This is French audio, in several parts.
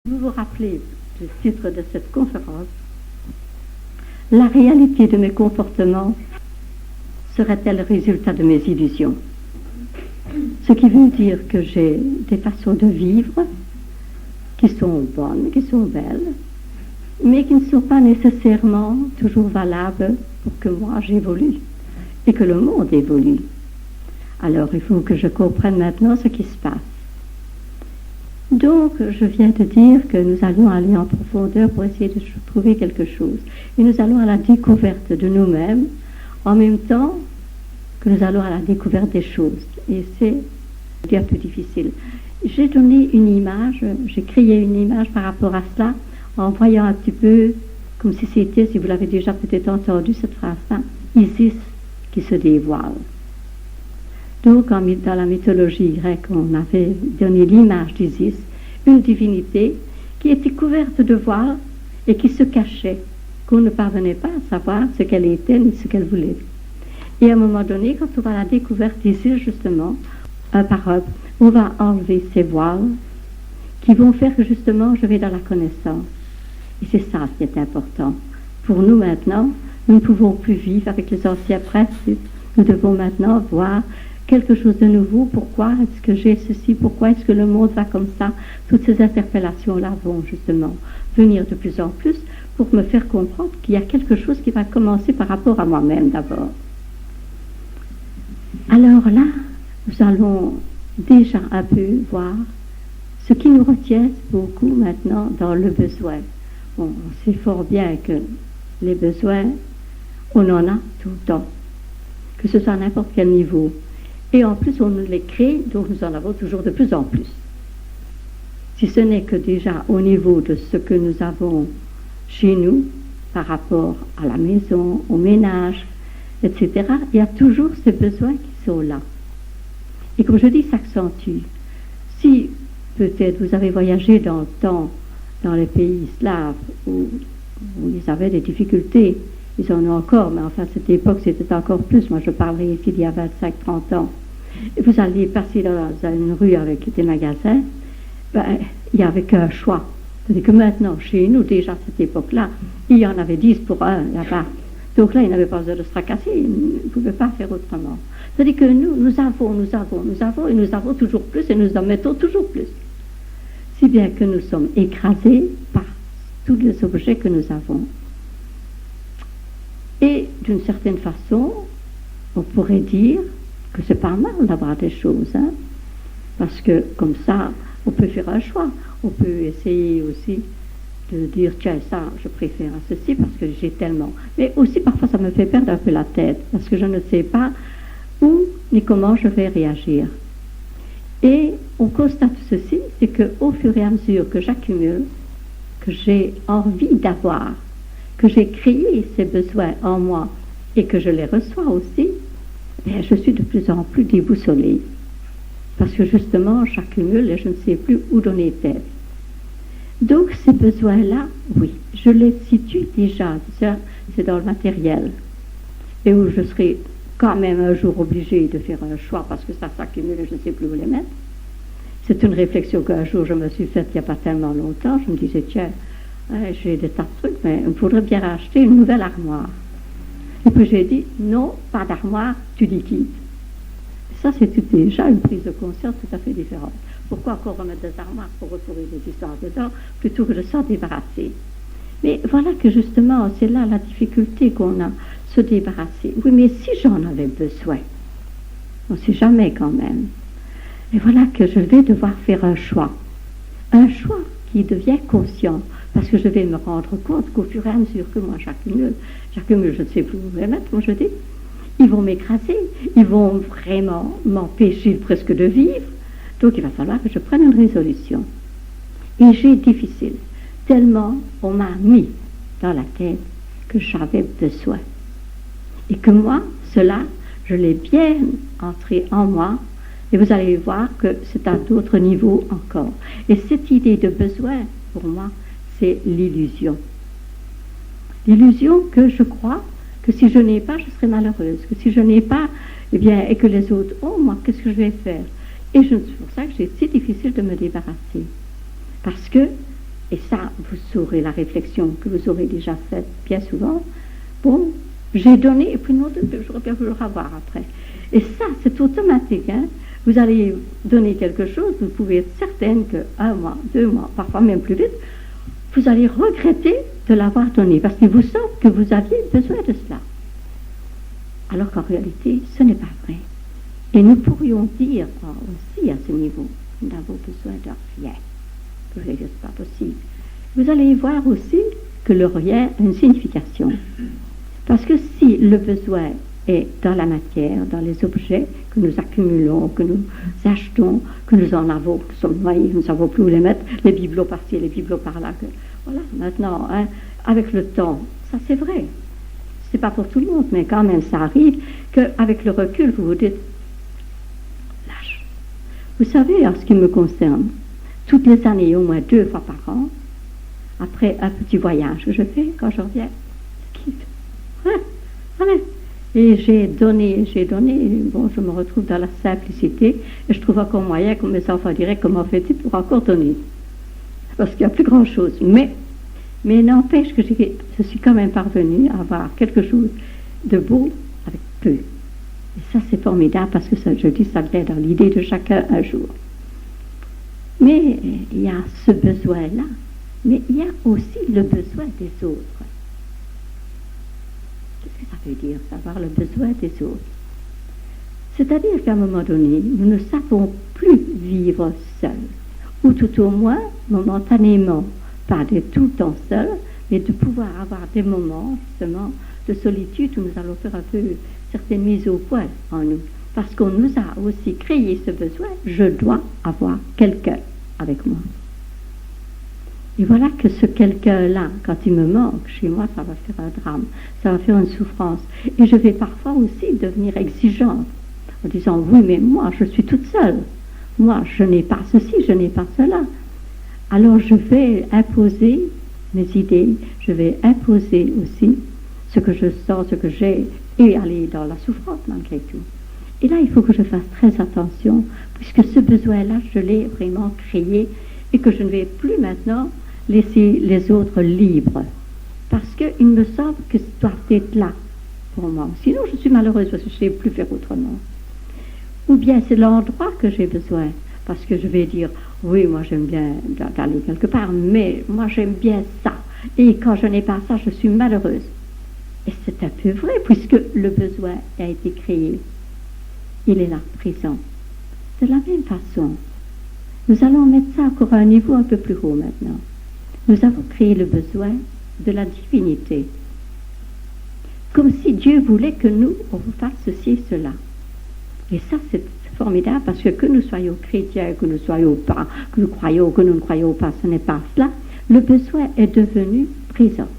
Vous vous rappelez le titre de cette conférence, la réalité de mes comportements serait-elle le résultat de mes illusions? Ce qui veut dire que j'ai des façons de vivre qui sont bonnes, qui sont belles, mais qui ne sont pas nécessairement toujours valables pour que moi j'évolue et que le monde évolue. Alors il faut que je comprenne maintenant ce qui se passe. Donc, je viens de dire que nous allons aller en profondeur pour essayer de trouver quelque chose. Et nous allons à la découverte de nous-mêmes, en même temps que nous allons à la découverte des choses. Et c'est bien plus difficile. J'ai donné une image, j'ai créé une image par rapport à cela, en voyant un petit peu, comme si c'était, si vous l'avez déjà peut-être entendu cette phrase-là, Isis qui se dévoile. Donc, dans la mythologie grecque, on avait donné l'image d'Isis, une divinité qui était couverte de voiles et qui se cachait, qu'on ne parvenait pas à savoir ce qu'elle était ni ce qu'elle voulait. Et à un moment donné, quand on va à la découverte d'Isis, justement, un par un, on va enlever ces voiles qui vont faire que, justement, je vais dans la connaissance. Et c'est ça qui est important. Pour nous, maintenant, nous ne pouvons plus vivre avec les anciens principes. Nous devons maintenant voir quelque chose de nouveau. Pourquoi est-ce que j'ai ceci? Pourquoi est-ce que le monde va comme ça? Toutes ces interpellations-là vont justement venir de plus en plus pour me faire comprendre qu'il y a quelque chose qui va commencer par rapport à moi-même d'abord. Alors là, nous allons déjà un peu voir ce qui nous retient beaucoup maintenant dans le besoin. Bon, on sait fort bien que les besoins, on en a tout le temps, que ce soit à n'importe quel niveau. Et en plus, on nous les crée, donc nous en avons toujours de plus en plus. Si ce n'est que déjà au niveau de ce que nous avons chez nous, par rapport à la maison, au ménage, etc., il y a toujours ces besoins qui sont là. Et comme je dis, s'accentue. Si peut-être vous avez voyagé dans le temps, dans les pays slaves, où ils avaient des difficultés, ils en ont encore, mais enfin, à cette époque, c'était encore plus. Moi, je parlerai ici d'il y a 25-30 ans. Et vous alliez passer dans une rue avec des magasins, ben, il n'y avait qu'un choix. C'est-à-dire que maintenant, chez nous, déjà à cette époque-là, il y en avait 10 pour un là-bas. Donc là, ils n'avaient pas besoin de se tracasser, ils ne pouvaient pas faire autrement. C'est-à-dire que nous avons, et nous avons toujours plus, et nous en mettons toujours plus. Si bien que nous sommes écrasés par tous les objets que nous avons. Et d'une certaine façon, on pourrait dire que c'est pas mal d'avoir des choses, hein, parce que comme ça, on peut faire un choix. On peut essayer aussi de dire, tiens, ça, je préfère à ceci parce que j'ai tellement. Mais aussi, parfois, ça me fait perdre un peu la tête, parce que je ne sais pas où ni comment je vais réagir. Et on constate ceci, c'est qu'au fur et à mesure que j'accumule, que j'ai envie d'avoir, que j'ai créé ces besoins en moi et que je les reçois aussi, bien, je suis de plus en plus déboussolée. Parce que justement, j'accumule et je ne sais plus où donner tête. Donc ces besoins-là, oui, je les situe déjà. C'est dans le matériel. Et où je serai quand même un jour obligée de faire un choix parce que ça s'accumule et je ne sais plus où les mettre. C'est une réflexion qu'un jour je me suis faite il n'y a pas tellement longtemps. Je me disais, tiens, j'ai des tas de trucs, mais il me faudrait bien racheter une nouvelle armoire. Et puis j'ai dit, non, pas d'armoire, tu liquides. Ça, c'était déjà une prise de conscience tout à fait différente. Pourquoi encore remettre des armoires pour retrouver des histoires dedans, plutôt que de s'en débarrasser? Mais voilà que justement, c'est là la difficulté qu'on a, se débarrasser. Oui, mais si j'en avais besoin, on ne sait jamais quand même. Et voilà que je vais devoir faire un choix. Un choix qui devient conscient. Parce que je vais me rendre compte qu'au fur et à mesure que moi j'accumule, je ne sais plus où les mettre, comme je dis, ils vont m'écraser, ils vont vraiment m'empêcher presque de vivre. Donc il va falloir que je prenne une résolution. Et j'ai difficile, tellement on m'a mis dans la tête que j'avais besoin. Et que moi, cela, je l'ai bien entré en moi, et vous allez voir que c'est à d'autres niveaux encore. Et cette idée de besoin, pour moi, c'est l'illusion. L'illusion que je crois que si je n'ai pas, je serai malheureuse. Que si je n'ai pas, eh bien, et que les autres ont, moi, qu'est-ce que je vais faire? Et c'est pour ça que c'est si difficile de me débarrasser. Parce que Et ça, vous saurez la réflexion que vous aurez déjà faite bien souvent. Bon, j'ai donné, et puis non, j'aurais bien voulu le revoir après. Et ça, c'est automatique. Hein. Vous allez donner quelque chose, vous pouvez être certaine que 1 mois, 2 mois, parfois même plus vite, vous allez regretter de l'avoir donné, parce qu'il vous semble que vous aviez besoin de cela. Alors qu'en réalité, ce n'est pas vrai. Et nous pourrions dire aussi à ce niveau, nous n'avons besoin de rien. Vous allez dire, c'est pas possible. Vous allez voir aussi que le rien a une signification. Parce que si le besoin est dans la matière, dans les objets que nous accumulons, que nous achetons, que nous en avons, que nous sommes noyés, nous ne savons plus où les mettre, les bibelots par-ci, les bibelots par-là. Voilà, maintenant, hein, avec le temps, ça c'est vrai. C'est pas pour tout le monde, mais quand même, ça arrive qu'avec le recul, vous vous dites, lâche. Vous savez, en ce qui me concerne, toutes les années, au moins 2 fois par an, après un petit voyage que je fais, quand je reviens, je quitte. Et j'ai donné, bon, je me retrouve dans la simplicité, et je trouve encore moyen, comme mes enfants diraient, comment fait-il pour encore donner? Parce qu'il n'y a plus grand-chose. Mais n'empêche que je suis quand même parvenue à avoir quelque chose de beau avec peu. Et ça, c'est formidable, parce que ça, je dis, ça vient dans l'idée de chacun un jour. Mais il y a ce besoin-là, mais il y a aussi le besoin des autres. Qu'est-ce que ça veut dire, savoir le besoin des autres? C'est-à-dire qu'à un moment donné, nous ne savons plus vivre seuls, ou tout au moins, momentanément, pas de tout le temps seul, mais de pouvoir avoir des moments, justement, de solitude où nous allons faire un peu certaines mises au point en nous. Parce qu'on nous a aussi créé ce besoin, je dois avoir quelqu'un avec moi. Et voilà que ce quelqu'un-là, quand il me manque, chez moi, ça va faire un drame, ça va faire une souffrance. Et je vais parfois aussi devenir exigeante, en disant, oui, mais moi, je suis toute seule. Moi, je n'ai pas ceci, je n'ai pas cela. Alors, je vais imposer mes idées, je vais imposer aussi ce que je sens, ce que j'ai, et aller dans la souffrance malgré tout. Et là, il faut que je fasse très attention, puisque ce besoin-là, je l'ai vraiment créé, et que je ne vais plus maintenant laisser les autres libres. Parce qu'il me semble que ça doit être là pour moi. Sinon, je suis malheureuse parce que je ne sais plus faire autrement. Ou bien c'est l'endroit que j'ai besoin. Parce que je vais dire, oui, moi j'aime bien d'aller quelque part, mais moi j'aime bien ça. Et quand je n'ai pas ça, je suis malheureuse. Et c'est un peu vrai, puisque le besoin a été créé. Il est là, présent. De la même façon, nous allons mettre ça encore à un niveau un peu plus haut maintenant. Nous avons créé le besoin de la divinité. Comme si Dieu voulait que nous, on fasse ceci et cela. Et ça, c'est formidable, parce que nous soyons chrétiens, que nous soyons pas, que nous croyons, que nous ne croyons pas, ce n'est pas cela. Le besoin est devenu présent.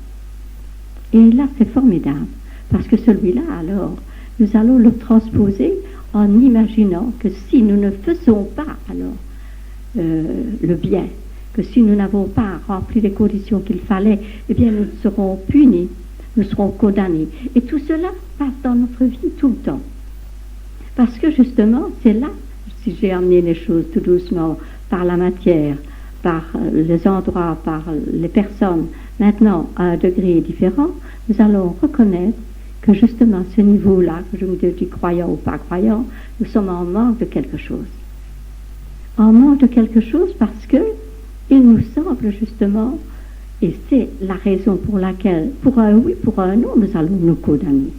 Et là, c'est formidable, parce que celui-là, alors, nous allons le transposer en imaginant que si nous ne faisons pas, alors, le bien, que si nous n'avons pas rempli les conditions qu'il fallait, eh bien nous serons punis, nous serons condamnés. Et tout cela passe dans notre vie tout le temps. Parce que justement, c'est là, si j'ai amené les choses tout doucement, par la matière, par les endroits, par les personnes, maintenant à un degré différent, nous allons reconnaître que justement à ce niveau-là, que je me dis croyant ou pas croyant, nous sommes en manque de quelque chose. En manque de quelque chose parce que il nous semble justement, et c'est la raison pour laquelle, pour un oui, pour un non, nous allons nous condamner.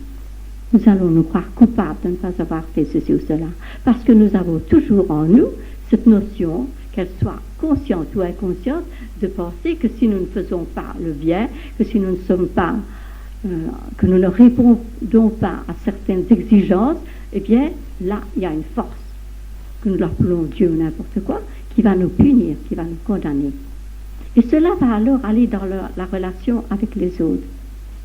Nous allons nous croire coupables de ne pas avoir fait ceci ou cela. Parce que nous avons toujours en nous cette notion, qu'elle soit consciente ou inconsciente, de penser que si nous ne faisons pas le bien, que si nous ne sommes pas, que nous ne répondons pas à certaines exigences, eh bien là, il y a une force, que nous l'appelons Dieu ou n'importe quoi, qui va nous punir, qui va nous condamner. Et cela va alors aller dans la relation avec les autres.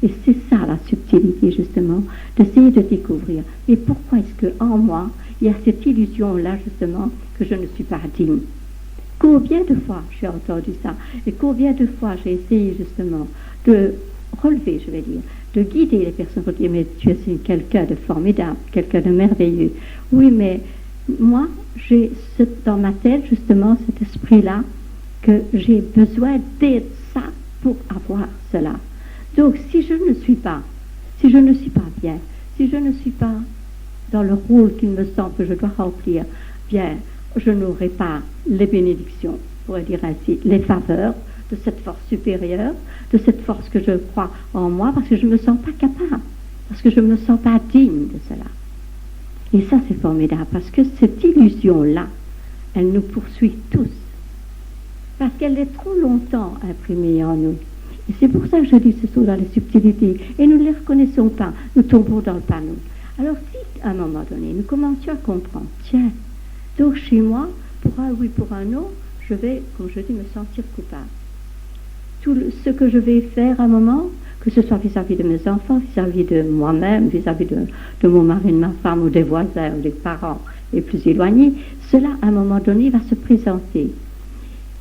Et c'est ça la subtilité, justement, d'essayer de découvrir. Mais pourquoi est-ce qu'en moi, il y a cette illusion-là, justement, que je ne suis pas digne? Combien de fois j'ai entendu ça? Et combien de fois j'ai essayé, justement, de relever, je vais dire, de guider les personnes pour dire, mais tu es quelqu'un de formidable, quelqu'un de merveilleux. Oui, mais moi, j'ai dans ma tête, justement, cet esprit-là que j'ai besoin d'être ça pour avoir cela. Donc si je ne suis pas bien, si je ne suis pas dans le rôle qu'il me semble que je dois remplir, bien, je n'aurai pas les bénédictions, on pourrait dire ainsi, les faveurs de cette force supérieure, de cette force que je crois en moi, parce que je ne me sens pas capable, parce que je ne me sens pas digne de cela. Et ça, c'est formidable, parce que cette illusion-là, elle nous poursuit tous, parce qu'elle est trop longtemps imprimée en nous. Et c'est pour ça que je dis ce sont dans les subtilités, et nous ne les reconnaissons pas, nous tombons dans le panneau. Alors si, à un moment donné, nous commencions à comprendre, tiens, donc chez moi, pour un oui, pour un non, je vais, comme je dis, me sentir coupable. Tout ce que je vais faire à un moment, que ce soit vis-à-vis de mes enfants, vis-à-vis de moi-même, vis-à-vis de mon mari, de ma femme, ou des voisins, ou des parents les plus éloignés, cela, à un moment donné, va se présenter.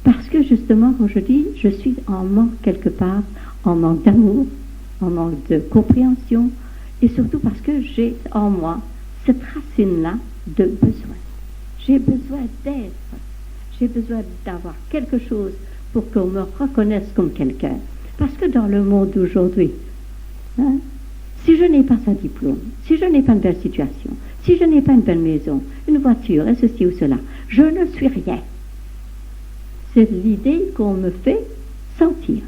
Parce que, justement, comme je dis, je suis en manque quelque part, en manque d'amour, en manque de compréhension, et surtout parce que j'ai en moi cette racine-là de besoin. J'ai besoin d'être. J'ai besoin d'avoir quelque chose pour qu'on me reconnaisse comme quelqu'un. Parce que dans le monde d'aujourd'hui, si je n'ai pas un diplôme, si je n'ai pas une belle situation, si je n'ai pas une belle maison, une voiture, et ceci ou cela, je ne suis rien. C'est l'idée qu'on me fait sentir.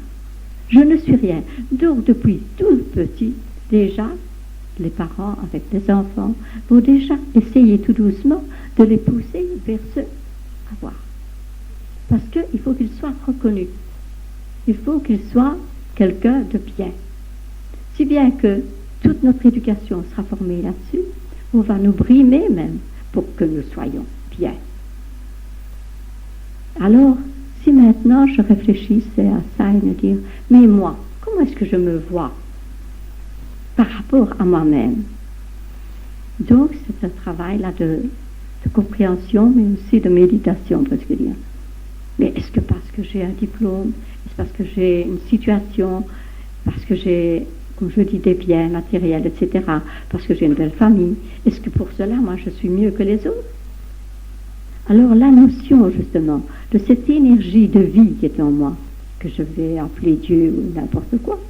Je ne suis rien. Donc, depuis tout petit, déjà, les parents avec les enfants vont déjà essayer tout doucement de les pousser vers ce avoir. Parce qu'il faut qu'ils soient reconnus. Il faut qu'ils soient quelqu'un de bien. Si bien que toute notre éducation sera formée là-dessus, on va nous brimer même pour que nous soyons bien. Alors, si maintenant je réfléchissais à ça et me dire, mais moi, comment est-ce que je me vois par rapport à moi-même? Donc, c'est un travail là de compréhension, mais aussi de méditation, presque dire. Mais est-ce que parce que j'ai un diplôme, est-ce parce que j'ai une situation, parce que j'ai, comme je dis, des biens matériels, etc., parce que j'ai une belle famille, est-ce que pour cela, moi, je suis mieux que les autres? Alors, la notion, justement, de cette énergie de vie qui est en moi, que je vais appeler Dieu ou n'importe quoi,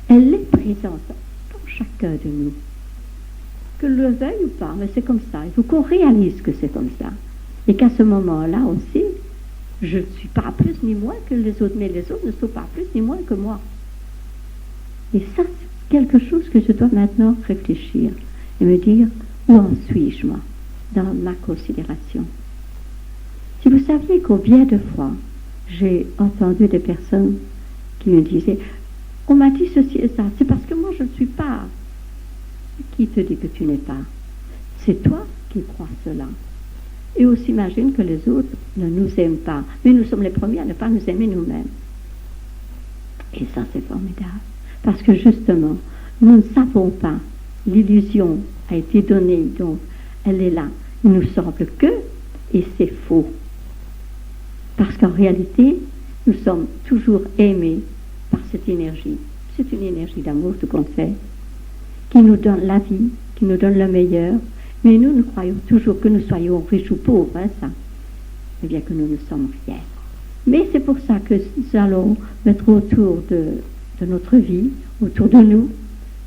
elle est présente dans chacun de nous. Que le veuille ou pas, mais c'est comme ça. Il faut qu'on réalise que c'est comme ça. Et qu'à ce moment-là aussi, je ne suis pas plus ni moins que les autres, mais les autres ne sont pas plus ni moins que moi. Et ça, c'est quelque chose que je dois maintenant réfléchir et me dire, où en suis-je, moi, dans ma considération? Si vous saviez combien de fois j'ai entendu des personnes qui me disaient, on m'a dit ceci et ça, c'est parce que moi je ne suis pas. Qui te dit que tu n'es pas? C'est toi qui crois cela. Et on s'imagine que les autres ne nous aiment pas. Mais nous sommes les premiers à ne pas nous aimer nous-mêmes. Et ça, c'est formidable. Parce que justement, nous ne savons pas. L'illusion a été donnée, donc elle est là. Il nous semble que, et c'est faux. Parce qu'en réalité, nous sommes toujours aimés par cette énergie. C'est une énergie d'amour, tout compte fait, qui nous donne la vie, qui nous donne le meilleur. Mais nous croyons toujours que nous soyons riches ou pauvres, ça. Eh bien que nous ne sommes rien. Mais c'est pour ça que nous allons mettre autour de notre vie, autour de nous,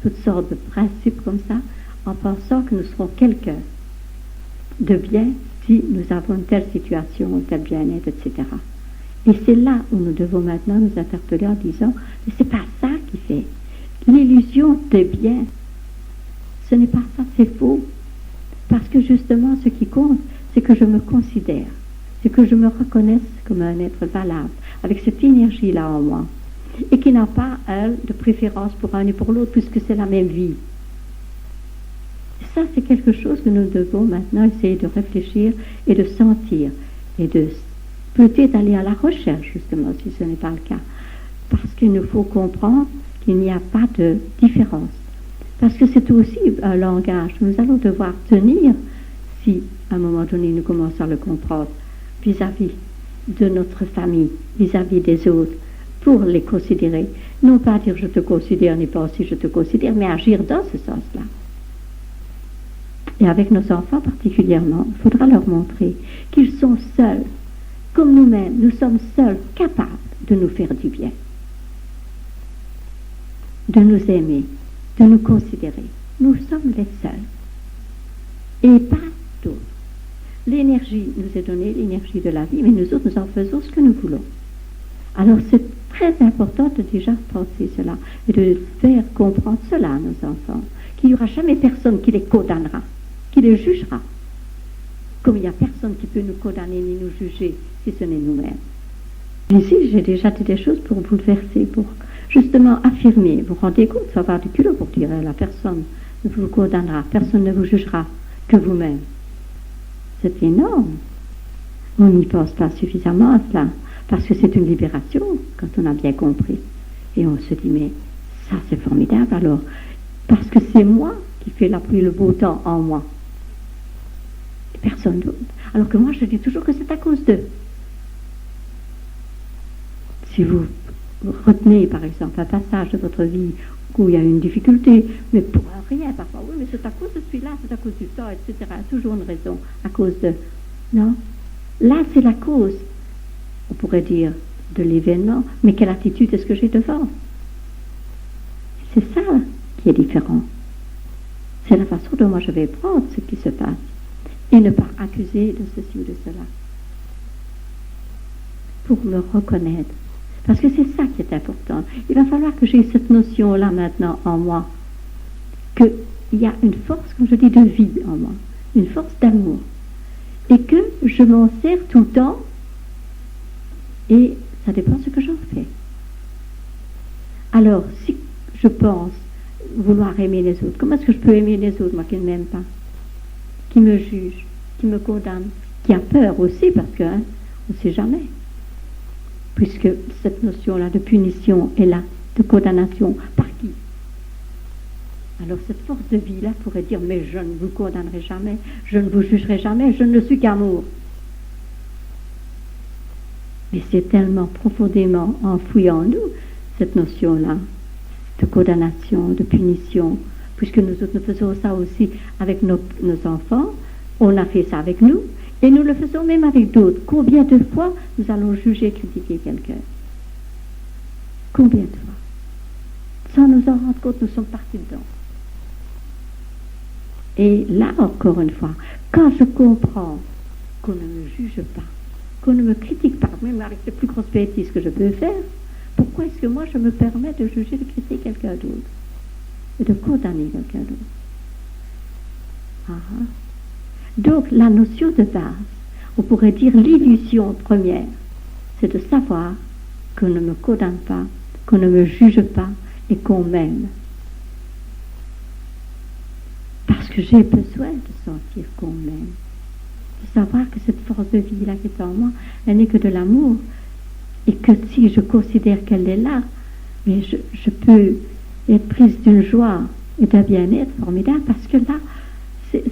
toutes sortes de principes comme ça, en pensant que nous serons quelqu'un de bien si nous avons une telle situation, un tel bien-être, etc. Et c'est là où nous devons maintenant nous interpeller en disant, mais c'est pas ça qui fait. L'illusion des biens, ce n'est pas ça, c'est faux. Parce que justement, ce qui compte, c'est que je me considère, c'est que je me reconnaisse comme un être valable, avec cette énergie-là en moi, et qui n'a pas, elle, de préférence pour un et pour l'autre, puisque c'est la même vie. Ça, c'est quelque chose que nous devons maintenant essayer de réfléchir et de sentir, et de peut-être aller à la recherche, justement, si ce n'est pas le cas. Parce qu'il nous faut comprendre qu'il n'y a pas de différence. Parce que c'est aussi un langage que nous allons devoir tenir si, à un moment donné, nous commençons à le comprendre vis-à-vis de notre famille, vis-à-vis des autres, pour les considérer. Non pas dire je te considère, ni penser je te considère, mais agir dans ce sens-là. Et avec nos enfants particulièrement, il faudra leur montrer qu'ils sont seuls comme nous-mêmes, nous sommes seuls capables de nous faire du bien, de nous aimer, de nous considérer. Nous sommes les seuls. Et pas d'autres. L'énergie nous est donnée, l'énergie de la vie, mais nous autres, nous en faisons ce que nous voulons. Alors c'est très important de déjà penser cela et de faire comprendre cela à nos enfants, qu'il n'y aura jamais personne qui les condamnera, qui les jugera, comme il n'y a personne qui peut nous condamner ni nous juger si ce n'est nous-mêmes. Ici, j'ai déjà dit des choses pour bouleverser, pour justement affirmer. Vous vous rendez compte, ça va avoir du culot pour dire la personne ne vous condamnera, personne ne vous jugera que vous-même. C'est énorme. On n'y pense pas suffisamment à cela, parce que c'est une libération, quand on a bien compris. Et on se dit, mais ça c'est formidable alors, parce que c'est moi qui fais la pluie, le beau temps en moi. Et personne d'autre. Alors que moi, je dis toujours que c'est à cause d'eux. Si vous retenez, par exemple, un passage de votre vie où il y a une difficulté, mais pour rien, parfois, oui, mais c'est à cause de celui-là, c'est à cause du temps, etc. Toujours une raison, à cause de... Non. Là, c'est la cause, on pourrait dire, de l'événement, mais quelle attitude est-ce que j'ai devant? C'est ça qui est différent. C'est la façon dont moi je vais prendre ce qui se passe, et ne pas accuser de ceci ou de cela. Pour me reconnaître. Parce que c'est ça qui est important. Il va falloir que j'ai cette notion-là maintenant en moi, qu'il y a une force, comme je dis, de vie en moi, une force d'amour, et que je m'en sers tout le temps, et ça dépend ce que j'en fais. Alors, si je pense vouloir aimer les autres, comment est-ce que je peux aimer les autres, moi qui ne m'aime pas, qui me juge, qui me condamne, qui a peur aussi, parce que on ne sait jamais. Puisque cette notion-là de punition est là, de condamnation, par qui? Alors cette force de vie-là pourrait dire, mais je ne vous condamnerai jamais, je ne vous jugerai jamais, je ne suis qu'amour. Mais c'est tellement profondément enfoui en nous, cette notion-là, de condamnation, de punition, puisque nous autres, nous faisons ça aussi avec nos enfants, on a fait ça avec nous, et nous le faisons même avec d'autres. Combien de fois nous allons juger, critiquer quelqu'un? Combien de fois? Sans nous en rendre compte, nous sommes partis dedans. Et là, encore une fois, quand je comprends qu'on ne me juge pas, qu'on ne me critique pas, même avec les plus grosses bêtises que je peux faire, pourquoi est-ce que moi je me permets de juger, de critiquer quelqu'un d'autre et de condamner quelqu'un d'autre? Donc, la notion de base, on pourrait dire l'illusion première, c'est de savoir qu'on ne me condamne pas, qu'on ne me juge pas et qu'on m'aime. Parce que j'ai besoin de sentir qu'on m'aime, de savoir que cette force de vie-là qui est en moi, elle n'est que de l'amour, et que si je considère qu'elle est là, mais je peux être prise d'une joie et d'un bien-être formidable, parce que là,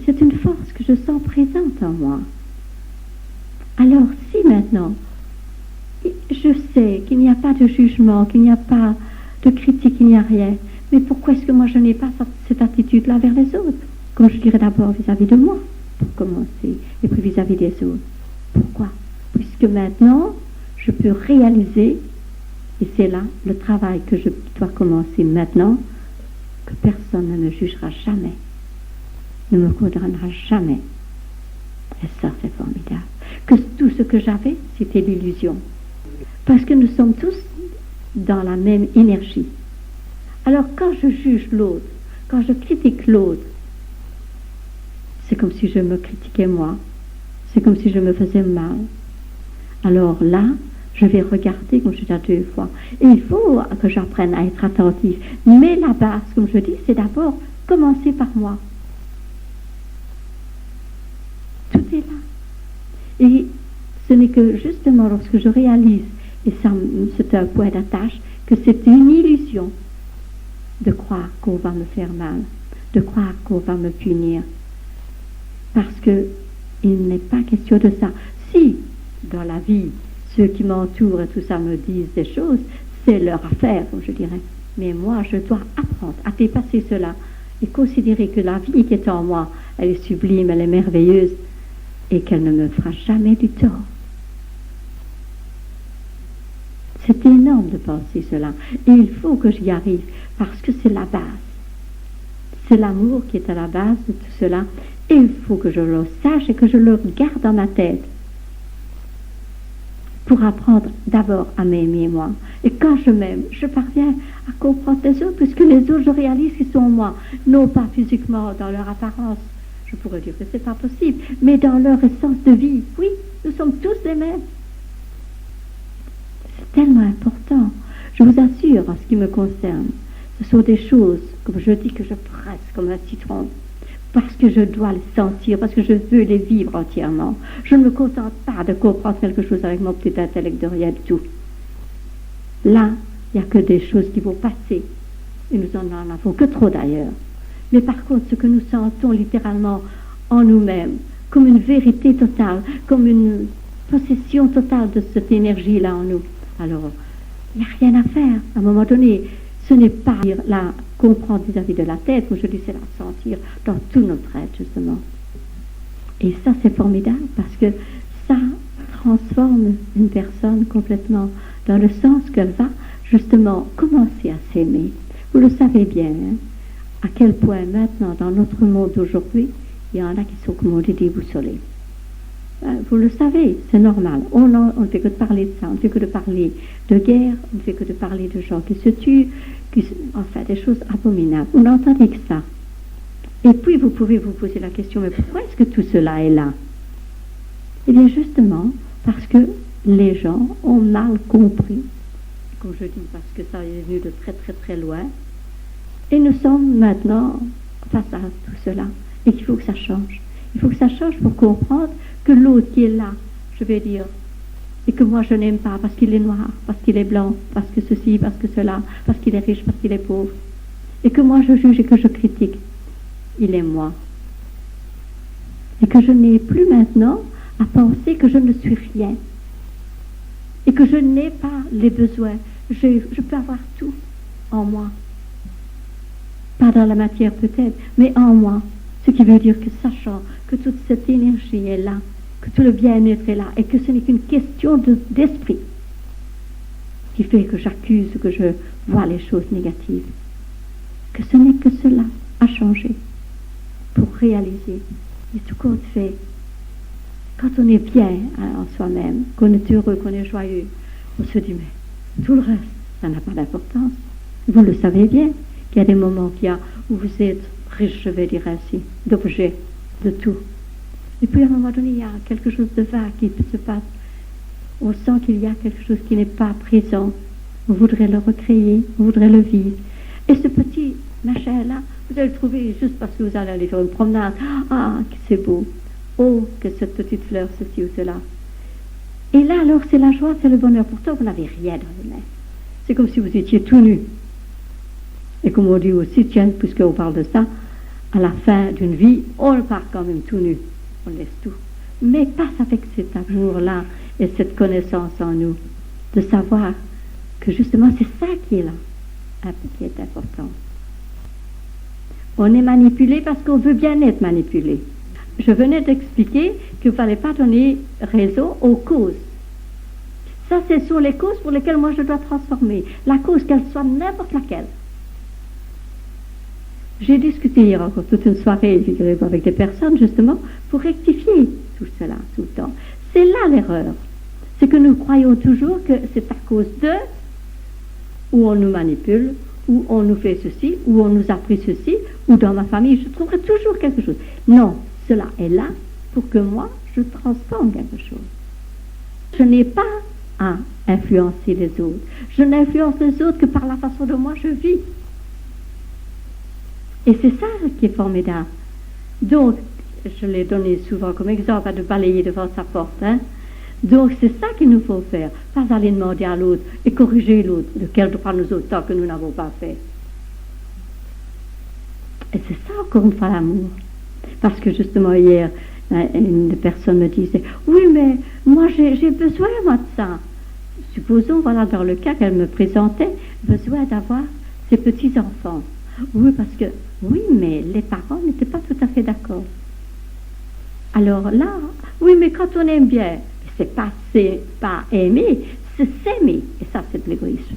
c'est une force que je sens présente en moi. Alors, si maintenant, je sais qu'il n'y a pas de jugement, qu'il n'y a pas de critique, il n'y a rien, mais pourquoi est-ce que moi je n'ai pas cette attitude-là vers les autres? Comme je dirais d'abord vis-à-vis de moi, pour commencer, et puis vis-à-vis des autres. Pourquoi? Puisque maintenant, je peux réaliser, et c'est là le travail que je dois commencer maintenant, que personne ne me jugera jamais, ne me condamnera jamais. Et ça, c'est formidable. Que tout ce que j'avais, c'était l'illusion. Parce que nous sommes tous dans la même énergie. Alors, quand je juge l'autre, quand je critique l'autre, c'est comme si je me critiquais moi. C'est comme si je me faisais mal. Alors là, je vais regarder, comme je dis à 2 fois. Et il faut que j'apprenne à être attentif. Mais la base, comme je dis, c'est d'abord commencer par moi. Tout est là. Et ce n'est que justement lorsque je réalise, et ça c'est un point d'attache, que c'est une illusion de croire qu'on va me faire mal, de croire qu'on va me punir. Parce que il n'est pas question de ça. Si, dans la vie, ceux qui m'entourent et tout ça me disent des choses, c'est leur affaire, comme je dirais. Mais moi, je dois apprendre à dépasser cela et considérer que la vie qui est en moi, elle est sublime, elle est merveilleuse, et qu'elle ne me fera jamais du tort. tente de penser cela. Et il faut que j'y arrive, parce que c'est la base. C'est l'amour qui est à la base de tout cela. Et il faut que je le sache et que je le garde dans ma tête. Pour apprendre d'abord à m'aimer moi. Et quand je m'aime, je parviens à comprendre les autres, puisque les autres, je réalise qu'ils sont moi. Non pas physiquement, dans leur apparence. Je pourrais dire que c'est pas possible, mais dans leur essence de vie. Oui, nous sommes tous les mêmes. C'est tellement important. Je vous assure, en ce qui me concerne, ce sont des choses, comme je dis, que je presse comme un citron, parce que je dois les sentir, parce que je veux les vivre entièrement. Je ne me contente pas de comprendre quelque chose avec mon petit intellect de rien du tout. Là, il n'y a que des choses qui vont passer, et nous n'en avons que trop d'ailleurs. Mais par contre, ce que nous sentons littéralement en nous-mêmes, comme une vérité totale, comme une possession totale de cette énergie-là en nous, alors il n'y a rien à faire. À un moment donné, ce n'est pas la comprendre vis-à-vis de la tête, comme je dis, c'est la sentir dans tout notre être, justement. Et ça, c'est formidable, parce que ça transforme une personne complètement dans le sens qu'elle va, justement, commencer à s'aimer. Vous le savez bien, hein, à quel point maintenant, dans notre monde d'aujourd'hui, il y en a qui sont, comme on dit, déboussolés. Vous le savez, c'est normal. On ne fait que de parler de ça, on ne fait que de parler de guerre, on ne fait que de parler de gens qui se tuent, enfin, des choses abominables. On n'entendait que ça. Et puis, vous pouvez vous poser la question, mais pourquoi est-ce que tout cela est là? Eh bien, justement, parce que les gens ont mal compris, comme je dis, parce que ça est venu de très, très, très loin. Et nous sommes maintenant face à tout cela. Et qu'il faut que ça change. Il faut que ça change pour comprendre que l'autre qui est là, je vais dire, et que moi je n'aime pas parce qu'il est noir, parce qu'il est blanc, parce que ceci, parce que cela, parce qu'il est riche, parce qu'il est pauvre, et que moi je juge et que je critique, il est moi. Et que je n'ai plus maintenant à penser que je ne suis rien, et que je n'ai pas les besoins. Je peux avoir tout en moi. Pas dans la matière peut-être, mais en moi. Ce qui veut dire que sachant que toute cette énergie est là, que tout le bien-être est là, et que ce n'est qu'une question d'esprit qui fait que j'accuse, que je vois les choses négatives, que ce n'est que cela à changer pour réaliser. Et tout compte fait, quand on est bien en soi-même, qu'on est heureux, qu'on est joyeux, on se dit, mais tout le reste, ça n'a pas d'importance. Vous le savez bien, qu'il y a des moments où vous êtes riche, je vais dire ainsi, d'objets, de tout. Et puis à un moment donné, il y a quelque chose de vague qui se passe. On sent qu'il y a quelque chose qui n'est pas présent. On voudrait le recréer, on voudrait le vivre. Et ce petit machin-là, vous allez le trouver juste parce que vous allez aller faire une promenade. Ah, que c'est beau. Oh, que cette petite fleur, ceci ou cela. Et là, alors, c'est la joie, c'est le bonheur. Pourtant, vous n'avez rien dans les mains. C'est comme si vous étiez tout nu. Et comme on dit aussi, tiens, puisqu'on parle de ça, à la fin d'une vie, on part quand même tout nu. On laisse tout. Mais pas avec cet amour-là et cette connaissance en nous, de savoir que justement c'est ça qui est là, qui est important. On est manipulé parce qu'on veut bien être manipulé. Je venais d'expliquer qu'il ne fallait pas donner raison aux causes. Ça, ce sont les causes pour lesquelles moi je dois transformer. La cause, qu'elle soit n'importe laquelle. J'ai discuté hier encore toute une soirée avec des personnes, justement, pour rectifier tout cela, tout le temps. C'est là l'erreur. C'est que nous croyons toujours que c'est à cause de, où on nous manipule, où on nous fait ceci, où on nous a pris ceci, ou dans ma famille, je trouverai toujours quelque chose. Non, cela est là pour que moi, je transforme quelque chose. Je n'ai pas à influencer les autres. Je n'influence les autres que par la façon dont moi je vis. Et c'est ça qui est formidable. Donc, je l'ai donné souvent comme exemple, de balayer devant sa porte. Hein. Donc, c'est ça qu'il nous faut faire. Pas aller demander à l'autre et corriger l'autre, de quel droit nous autant que nous n'avons pas fait. Et c'est ça, encore une fois, l'amour. Parce que justement, hier, une personne me disait, oui, mais moi, j'ai besoin, moi, de ça. Supposons, voilà, dans le cas qu'elle me présentait, besoin d'avoir ses petits-enfants. Oui, parce que, oui, mais les parents n'étaient pas tout à fait d'accord. Alors là, oui, mais quand on aime bien, c'est pas aimer, c'est s'aimer. Et ça, c'est de l'égoïsme.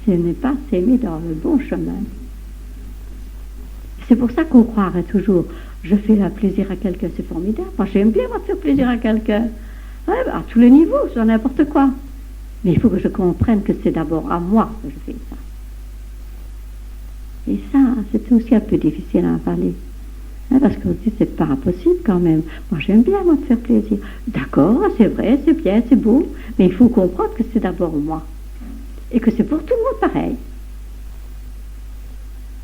Ce n'est pas s'aimer dans le bon chemin. C'est pour ça qu'on croirait toujours, je fais un plaisir à quelqu'un, c'est formidable. Moi, j'aime bien moi, faire plaisir à quelqu'un. Ouais, à tous les niveaux, sur n'importe quoi. Mais il faut que je comprenne que c'est d'abord à moi que je fais ça. Et ça, c'est aussi un peu difficile à avaler. Parce qu'on se dit, c'est pas impossible quand même. Moi, j'aime bien, moi, me faire plaisir. D'accord, c'est vrai, c'est bien, c'est beau. Mais il faut comprendre que c'est d'abord moi. Et que c'est pour tout le monde pareil.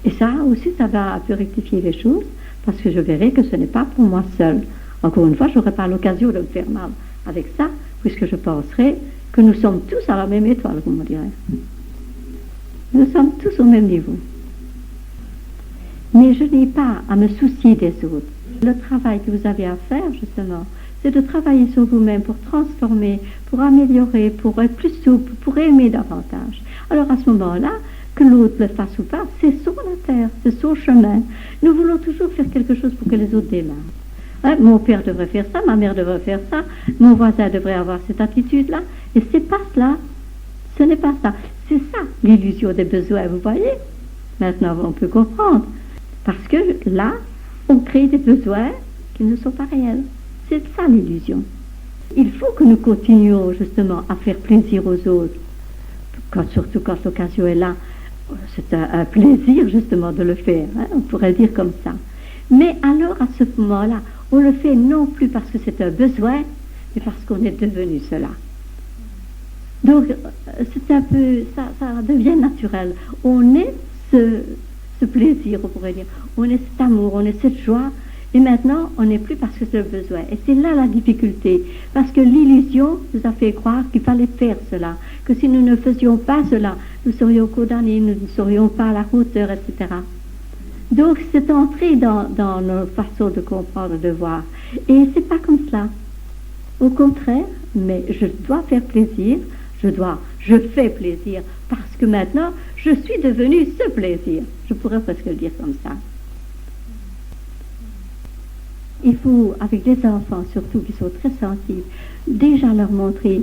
Et ça aussi, ça va un peu rectifier les choses. Parce que je verrai que ce n'est pas pour moi seul. Encore une fois, je n'aurai pas l'occasion de me faire mal avec ça, puisque je penserai que nous sommes tous à la même étoile, comme on dirait. Nous sommes tous au même niveau. Mais je n'ai pas à me soucier des autres. Le travail que vous avez à faire, justement, c'est de travailler sur vous-même pour transformer, pour améliorer, pour être plus souple, pour aimer davantage. Alors à ce moment-là, que l'autre le fasse ou pas, c'est son affaire, c'est son chemin. Nous voulons toujours faire quelque chose pour que les autres démarrent. Hein, mon père devrait faire ça, ma mère devrait faire ça, mon voisin devrait avoir cette attitude-là. Et c'est pas cela. Ce n'est pas ça. C'est ça, l'illusion des besoins, vous voyez? Maintenant, on peut comprendre. Parce que là, on crée des besoins qui ne sont pas réels. C'est ça l'illusion. Il faut que nous continuions justement à faire plaisir aux autres. Surtout quand l'occasion est là, c'est un plaisir justement de le faire. Hein, on pourrait dire comme ça. Mais alors à ce moment-là, on le fait non plus parce que c'est un besoin, mais parce qu'on est devenu cela. Donc c'est un peu, ça devient naturel. On est ce plaisir, on pourrait dire. On est cet amour, on est cette joie. Et maintenant, on n'est plus parce que c'est le besoin. Et c'est là la difficulté. Parce que l'illusion nous a fait croire qu'il fallait faire cela. Que si nous ne faisions pas cela, nous serions condamnés, nous ne serions pas à la hauteur, etc. Donc, c'est entré dans nos façons de comprendre, de voir. Et c'est pas comme cela. Au contraire, mais je dois faire plaisir, je fais plaisir, parce que maintenant, je suis devenu ce plaisir. Je pourrais presque le dire comme ça. Il faut, avec les enfants surtout, qui sont très sensibles, déjà leur montrer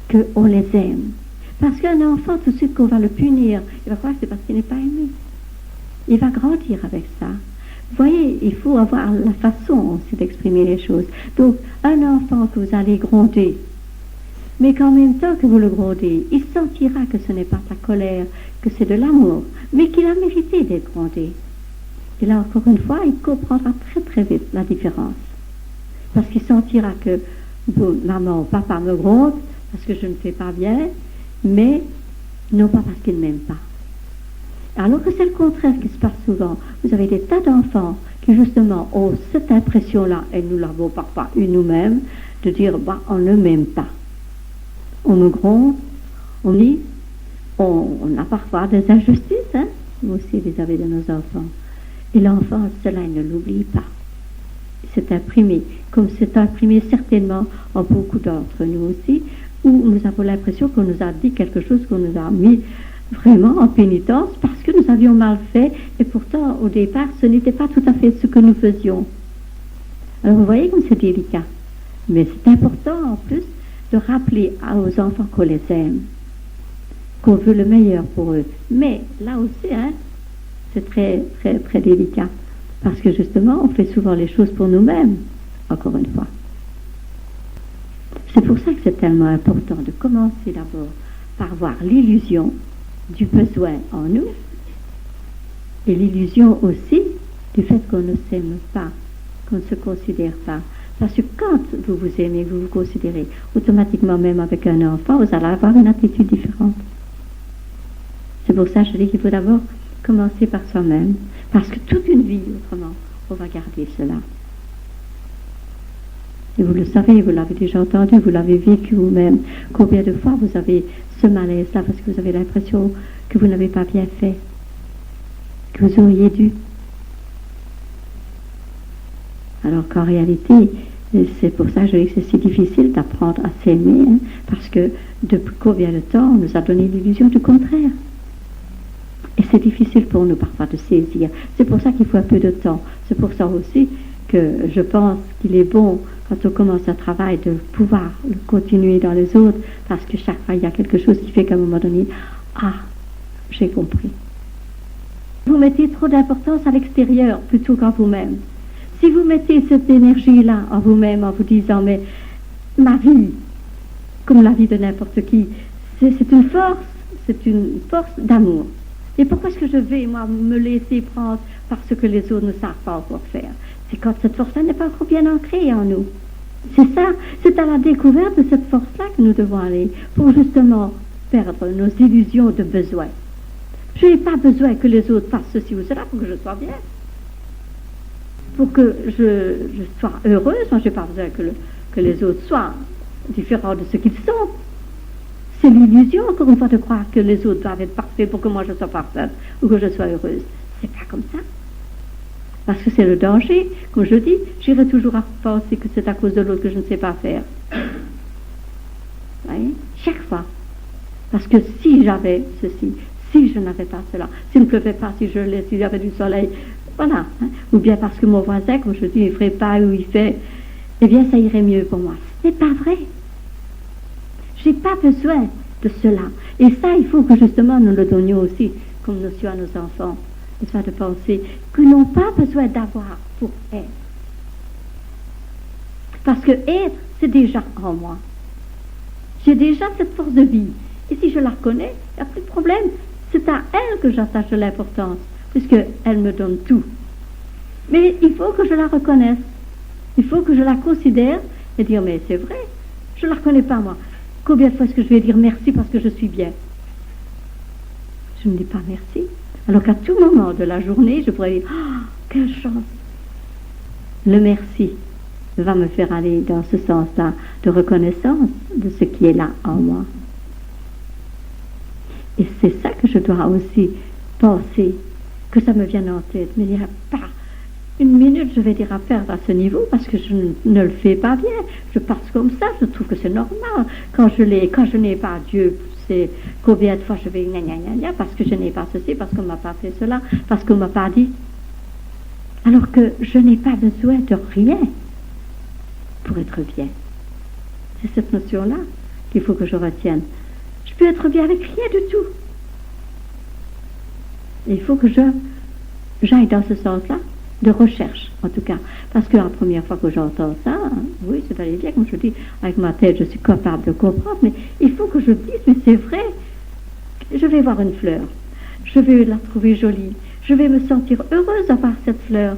qu'on les aime. Parce qu'un enfant, tout de suite qu'on va le punir, il va croire que c'est parce qu'il n'est pas aimé. Il va grandir avec ça. Vous voyez, il faut avoir la façon aussi d'exprimer les choses. Donc, un enfant que vous allez gronder, mais qu'en même temps que vous le grondez, il sentira que ce n'est pas de la colère, que c'est de l'amour, mais qu'il a mérité d'être grondé. Et là, encore une fois, il comprendra très très vite la différence. Parce qu'il sentira que maman ou papa me gronde parce que je ne fais pas bien, mais non pas parce qu'ils ne m'aiment pas. Alors que c'est le contraire qui se passe souvent. Vous avez des tas d'enfants qui justement ont cette impression-là, et nous l'avons parfois eu nous-mêmes, de dire bah, on ne m'aime pas. On me gronde, on dit, on a parfois des injustices, hein? Vous aussi vous avez de nos enfants. Et l'enfant, cela, il ne l'oublie pas. C'est imprimé, comme c'est imprimé certainement en beaucoup d'entre nous aussi, où nous avons l'impression qu'on nous a dit quelque chose, qu'on nous a mis vraiment en pénitence parce que nous avions mal fait, et pourtant, au départ, ce n'était pas tout à fait ce que nous faisions. Alors, vous voyez comme c'est délicat. Mais c'est important, en plus, de rappeler aux enfants qu'on les aime, qu'on veut le meilleur pour eux. Mais, là aussi, hein, c'est très, très, très délicat. Parce que justement, on fait souvent les choses pour nous-mêmes, encore une fois. C'est pour ça que c'est tellement important de commencer d'abord par voir l'illusion du besoin en nous et l'illusion aussi du fait qu'on ne s'aime pas, qu'on ne se considère pas. Parce que quand vous vous aimez, vous vous considérez, automatiquement même avec un enfant, vous allez avoir une attitude différente. C'est pour ça que je dis qu'il faut d'abord commencer par soi-même, parce que toute une vie, autrement, on va garder cela. Et vous le savez, vous l'avez déjà entendu, vous l'avez vécu vous-même. Combien de fois vous avez ce malaise-là parce que vous avez l'impression que vous n'avez pas bien fait, que vous auriez dû. Alors qu'en réalité, c'est pour ça que je dis que c'est si difficile d'apprendre à s'aimer, hein, parce que depuis combien de temps on nous a donné l'illusion du contraire. Et c'est difficile pour nous parfois de saisir. C'est pour ça qu'il faut un peu de temps. C'est pour ça aussi que je pense qu'il est bon, quand on commence un travail, de pouvoir le continuer dans les autres, parce que chaque fois, il y a quelque chose qui fait qu'à un moment donné, ah, j'ai compris. Vous mettez trop d'importance à l'extérieur plutôt qu'en vous-même. Si vous mettez cette énergie-là en vous-même, en vous disant, mais ma vie, comme la vie de n'importe qui, c'est une force d'amour. Et pourquoi est-ce que je vais, moi, me laisser prendre par ce que les autres ne savent pas encore faire? C'est quand cette force-là n'est pas encore bien ancrée en nous. C'est ça, c'est à la découverte de cette force-là que nous devons aller, pour justement perdre nos illusions de besoin. Je n'ai pas besoin que les autres fassent ceci ou cela pour que je sois bien. Pour que je sois heureuse, moi je n'ai pas besoin que les autres soient différents de ce qu'ils sont. C'est l'illusion, encore une fois, de croire que les autres doivent être parfaits pour que moi je sois parfaite ou que je sois heureuse. C'est pas comme ça. Parce que c'est le danger. Comme je dis, j'irai toujours à penser que c'est à cause de l'autre que je ne sais pas faire. Vous voyez? Chaque fois. Parce que si j'avais ceci, si je n'avais pas cela, s'il ne pleuvait pas, s'il y avait du soleil, voilà. Hein? Ou bien parce que mon voisin, comme je dis, il ne ferait pas ou il fait, eh bien ça irait mieux pour moi. Ce n'est pas vrai. J'ai pas besoin de cela. Et ça, il faut que justement nous le donnions aussi comme notion à nos enfants. N'est-ce pas, de penser qu'ils n'ont pas besoin d'avoir pour être. Parce que être, c'est déjà en moi. J'ai déjà cette force de vie. Et si je la reconnais, il n'y a plus de problème. C'est à elle que j'attache de l'importance, puisqu'elle me donne tout. Mais il faut que je la reconnaisse. Il faut que je la considère et dire, mais c'est vrai, je ne la reconnais pas moi. Combien de fois est-ce que je vais dire merci parce que je suis bien? Je ne dis pas merci. Alors qu'à tout moment de la journée, je pourrais dire, oh, quelle chance! Le merci va me faire aller dans ce sens-là de reconnaissance de ce qui est là en moi. Et c'est ça que je dois aussi penser, que ça me vienne en tête, me dire, pas une minute je vais dire à perdre à ce niveau parce que je ne le fais pas bien. Je passe comme ça, je trouve que c'est normal. Quand je n'ai pas Dieu, c'est combien de fois je vais gna gna gna gna parce que je n'ai pas ceci, parce qu'on ne m'a pas fait cela, parce qu'on ne m'a pas dit. Alors que je n'ai pas besoin de rien pour être bien. C'est cette notion-là qu'il faut que je retienne. Je peux être bien avec rien du tout. Et il faut que j'aille dans ce sens-là, de recherche, en tout cas. Parce que la première fois que j'entends ça, oui, c'est allé bien, comme je dis, avec ma tête, je suis capable de comprendre, mais il faut que je dise, mais c'est vrai, je vais voir une fleur, je vais la trouver jolie, je vais me sentir heureuse d'avoir cette fleur.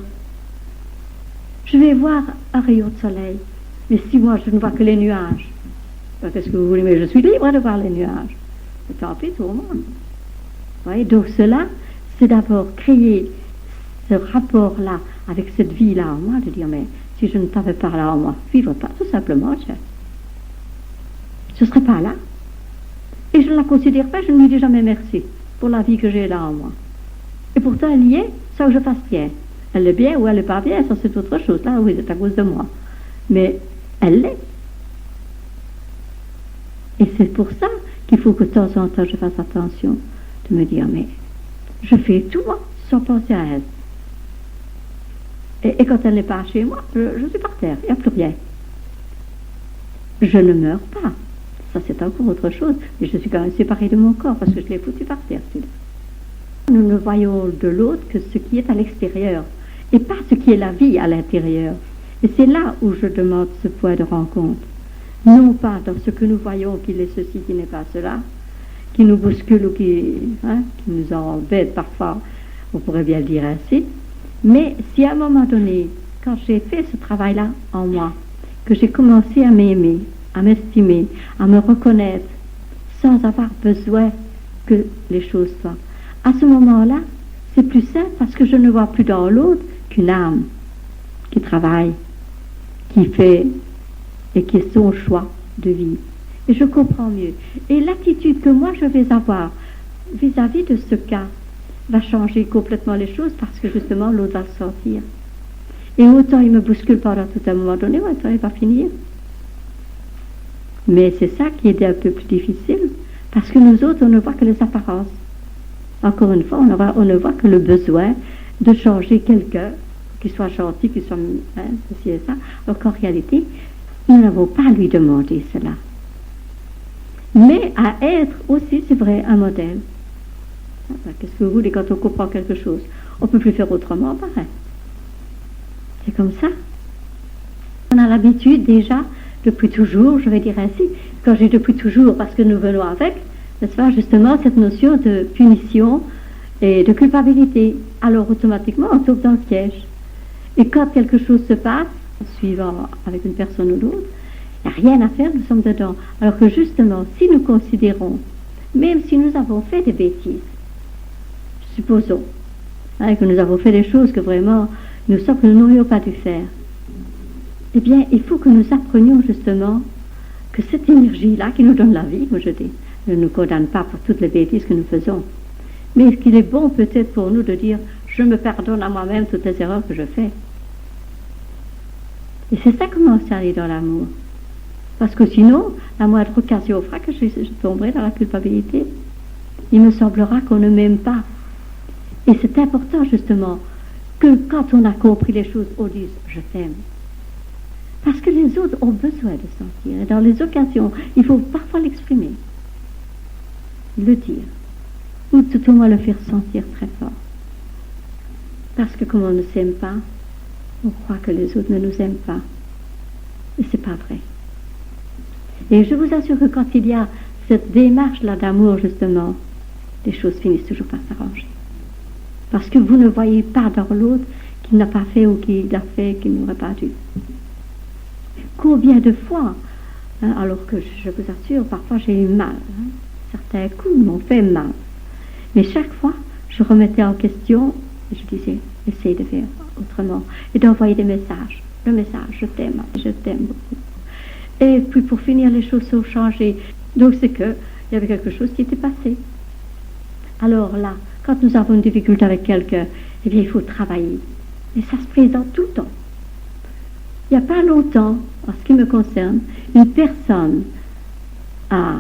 Je vais voir un rayon de soleil, mais si moi je ne vois que les nuages, qu'est-ce que vous voulez, mais je suis libre de voir les nuages. Mais tant pis, tout le monde. Vous voyez, donc cela, c'est d'abord créer ce rapport-là, avec cette vie-là en moi, de dire, mais si je ne t'avais pas là en moi, vivre pas, tout simplement, je ne serais pas là. Et je ne la considère pas, je ne lui dis jamais merci pour la vie que j'ai là en moi. Et pourtant, elle y est, sans que je fasse bien. Elle est bien ou elle n'est pas bien, ça c'est autre chose. Là, oui, c'est à cause de moi. Mais elle l'est. Et c'est pour ça qu'il faut que de temps en temps, je fasse attention de me dire, mais je fais tout, moi, sans penser à elle. Et quand elle n'est pas chez moi, je suis par terre, il n'y a plus rien. Je ne meurs pas. Ça, c'est encore autre chose. Mais je suis quand même séparée de mon corps parce que je l'ai foutu par terre. Nous ne voyons de l'autre que ce qui est à l'extérieur et pas ce qui est la vie à l'intérieur. Et c'est là où je demande ce point de rencontre. Non pas dans ce que nous voyons qu'il est ceci, qui n'est pas cela, qui nous bouscule ou qui nous embête parfois, on pourrait bien le dire ainsi. Mais si à un moment donné, quand j'ai fait ce travail-là en moi, que j'ai commencé à m'aimer, à m'estimer, à me reconnaître, sans avoir besoin que les choses soient, à ce moment-là, c'est plus simple parce que je ne vois plus dans l'autre qu'une âme qui travaille, qui fait et qui est son choix de vie. Et je comprends mieux. Et l'attitude que moi je vais avoir vis-à-vis de ce cas va changer complètement les choses parce que justement l'autre va le sentir. Et autant il me bouscule pendant tout un moment donné, autant il va finir. Mais c'est ça qui est un peu plus difficile parce que nous autres on ne voit que les apparences. Encore une fois, on ne voit que le besoin de changer quelqu'un qu'il soit gentil, qu'il soit ceci et ça, alors qu'en réalité, nous n'avons pas à lui demander cela. Mais à être aussi, c'est vrai, un modèle. Qu'est-ce que vous voulez quand on comprend quelque chose? On ne peut plus faire autrement, pareil. C'est comme ça. On a l'habitude déjà, depuis toujours, je vais dire ainsi, quand j'ai depuis toujours, parce que nous venons avec, n'est-ce pas, justement, cette notion de punition et de culpabilité. Alors automatiquement, on tombe dans le piège. Et quand quelque chose se passe, suivant avec une personne ou l'autre, il n'y a rien à faire, nous sommes dedans. Alors que justement, si nous considérons, même si nous avons fait des bêtises, supposons, que nous avons fait des choses que vraiment nous sommes que nous n'aurions pas dû faire, eh bien, il faut que nous apprenions justement que cette énergie-là qui nous donne la vie, moi je dis, ne nous condamne pas pour toutes les bêtises que nous faisons, mais qu'il est bon peut-être pour nous de dire, je me pardonne à moi-même toutes les erreurs que je fais. Et c'est ça commencer à aller dans l'amour. Parce que sinon, la moindre occasion fera que je tomberai dans la culpabilité. Il me semblera qu'on ne m'aime pas. Et c'est important justement que quand on a compris les choses, on dise « je t'aime ». Parce que les autres ont besoin de sentir. Et dans les occasions, il faut parfois l'exprimer, le dire, ou tout au moins le faire sentir très fort. Parce que comme on ne s'aime pas, on croit que les autres ne nous aiment pas. Et c'est pas vrai. Et je vous assure que quand il y a cette démarche-là d'amour, justement, les choses finissent toujours par s'arranger. Parce que vous ne voyez pas dans l'autre qu'il n'a pas fait ou qu'il a fait qu'il n'aurait pas dû. Combien de fois, alors que je vous assure, parfois j'ai eu mal. Certains coups m'ont fait mal. Mais chaque fois, je remettais en question et je disais, essaye de faire autrement. Et d'envoyer des messages. Le message, je t'aime beaucoup. Et puis pour finir, les choses sont changées. Donc c'est qu'il y avait quelque chose qui était passé. Alors là, quand nous avons une difficulté avec quelqu'un, eh bien il faut travailler. Et ça se présente tout le temps. Il n'y a pas longtemps, en ce qui me concerne, une personne a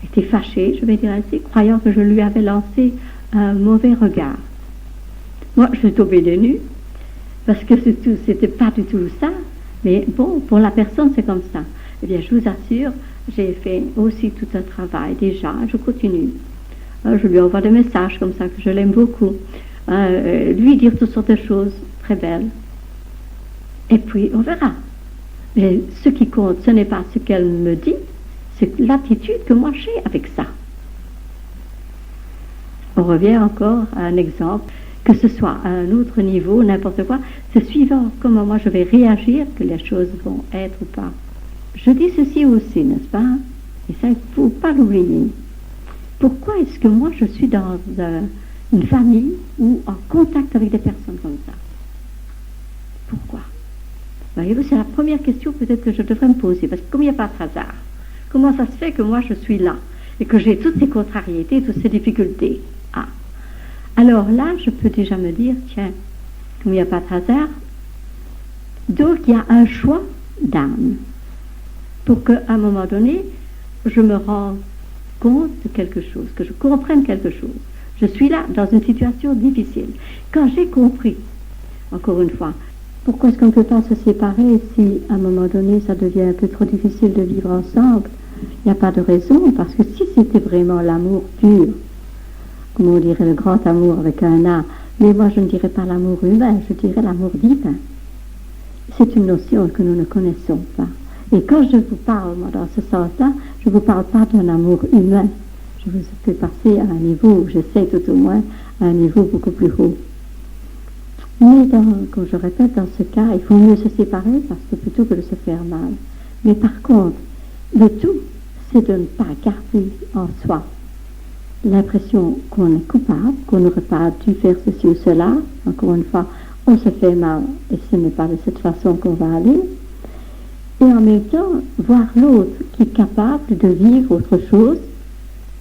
été fâchée, je vais dire ainsi, croyant que je lui avais lancé un mauvais regard. Moi, je suis tombée des nues, parce que c'était pas du tout ça. Mais bon, pour la personne, c'est comme ça. Eh bien, je vous assure, j'ai fait aussi tout un travail déjà, je continue. Je lui envoie des messages comme ça, que je l'aime beaucoup. Lui dire toutes sortes de choses très belles. Et puis, on verra. Mais ce qui compte, ce n'est pas ce qu'elle me dit, c'est l'attitude que moi j'ai avec ça. On revient encore à un exemple, que ce soit à un autre niveau, n'importe quoi, c'est suivant comment moi je vais réagir que les choses vont être ou pas. Je dis ceci aussi, n'est-ce pas? Et ça, il ne faut pas l'oublier. Pourquoi est-ce que moi je suis dans une famille ou en contact avec des personnes comme ça? Pourquoi? Voyez-vous, c'est la première question peut-être que je devrais me poser, parce que comme il n'y a pas de hasard, comment ça se fait que moi je suis là et que j'ai toutes ces contrariétés, toutes ces difficultés? Alors là, je peux déjà me dire, tiens, comme il n'y a pas de hasard, donc il y a un choix d'âme pour qu'à un moment donné, je me rende compte de quelque chose, que je comprenne quelque chose. Je suis là dans une situation difficile. Quand j'ai compris, encore une fois, pourquoi est-ce qu'on ne peut pas se séparer si à un moment donné ça devient un peu trop difficile de vivre ensemble? Il n'y a pas de raison, parce que si c'était vraiment l'amour pur, comme on dirait le grand amour avec un A, mais moi je ne dirais pas l'amour humain, je dirais l'amour divin. C'est une notion que nous ne connaissons pas. Et quand je vous parle, moi, dans ce sens-là, je ne vous parle pas d'un amour humain. Je vous fais passer à un niveau, j'essaie tout au moins, à un niveau beaucoup plus haut. Mais comme je répète, dans ce cas, il faut mieux se séparer parce que plutôt que de se faire mal. Mais par contre, le tout, c'est de ne pas garder en soi l'impression qu'on est coupable, qu'on n'aurait pas dû faire ceci ou cela. Encore une fois, on se fait mal et ce n'est pas de cette façon qu'on va aller. Et en même temps, voir l'autre qui est capable de vivre autre chose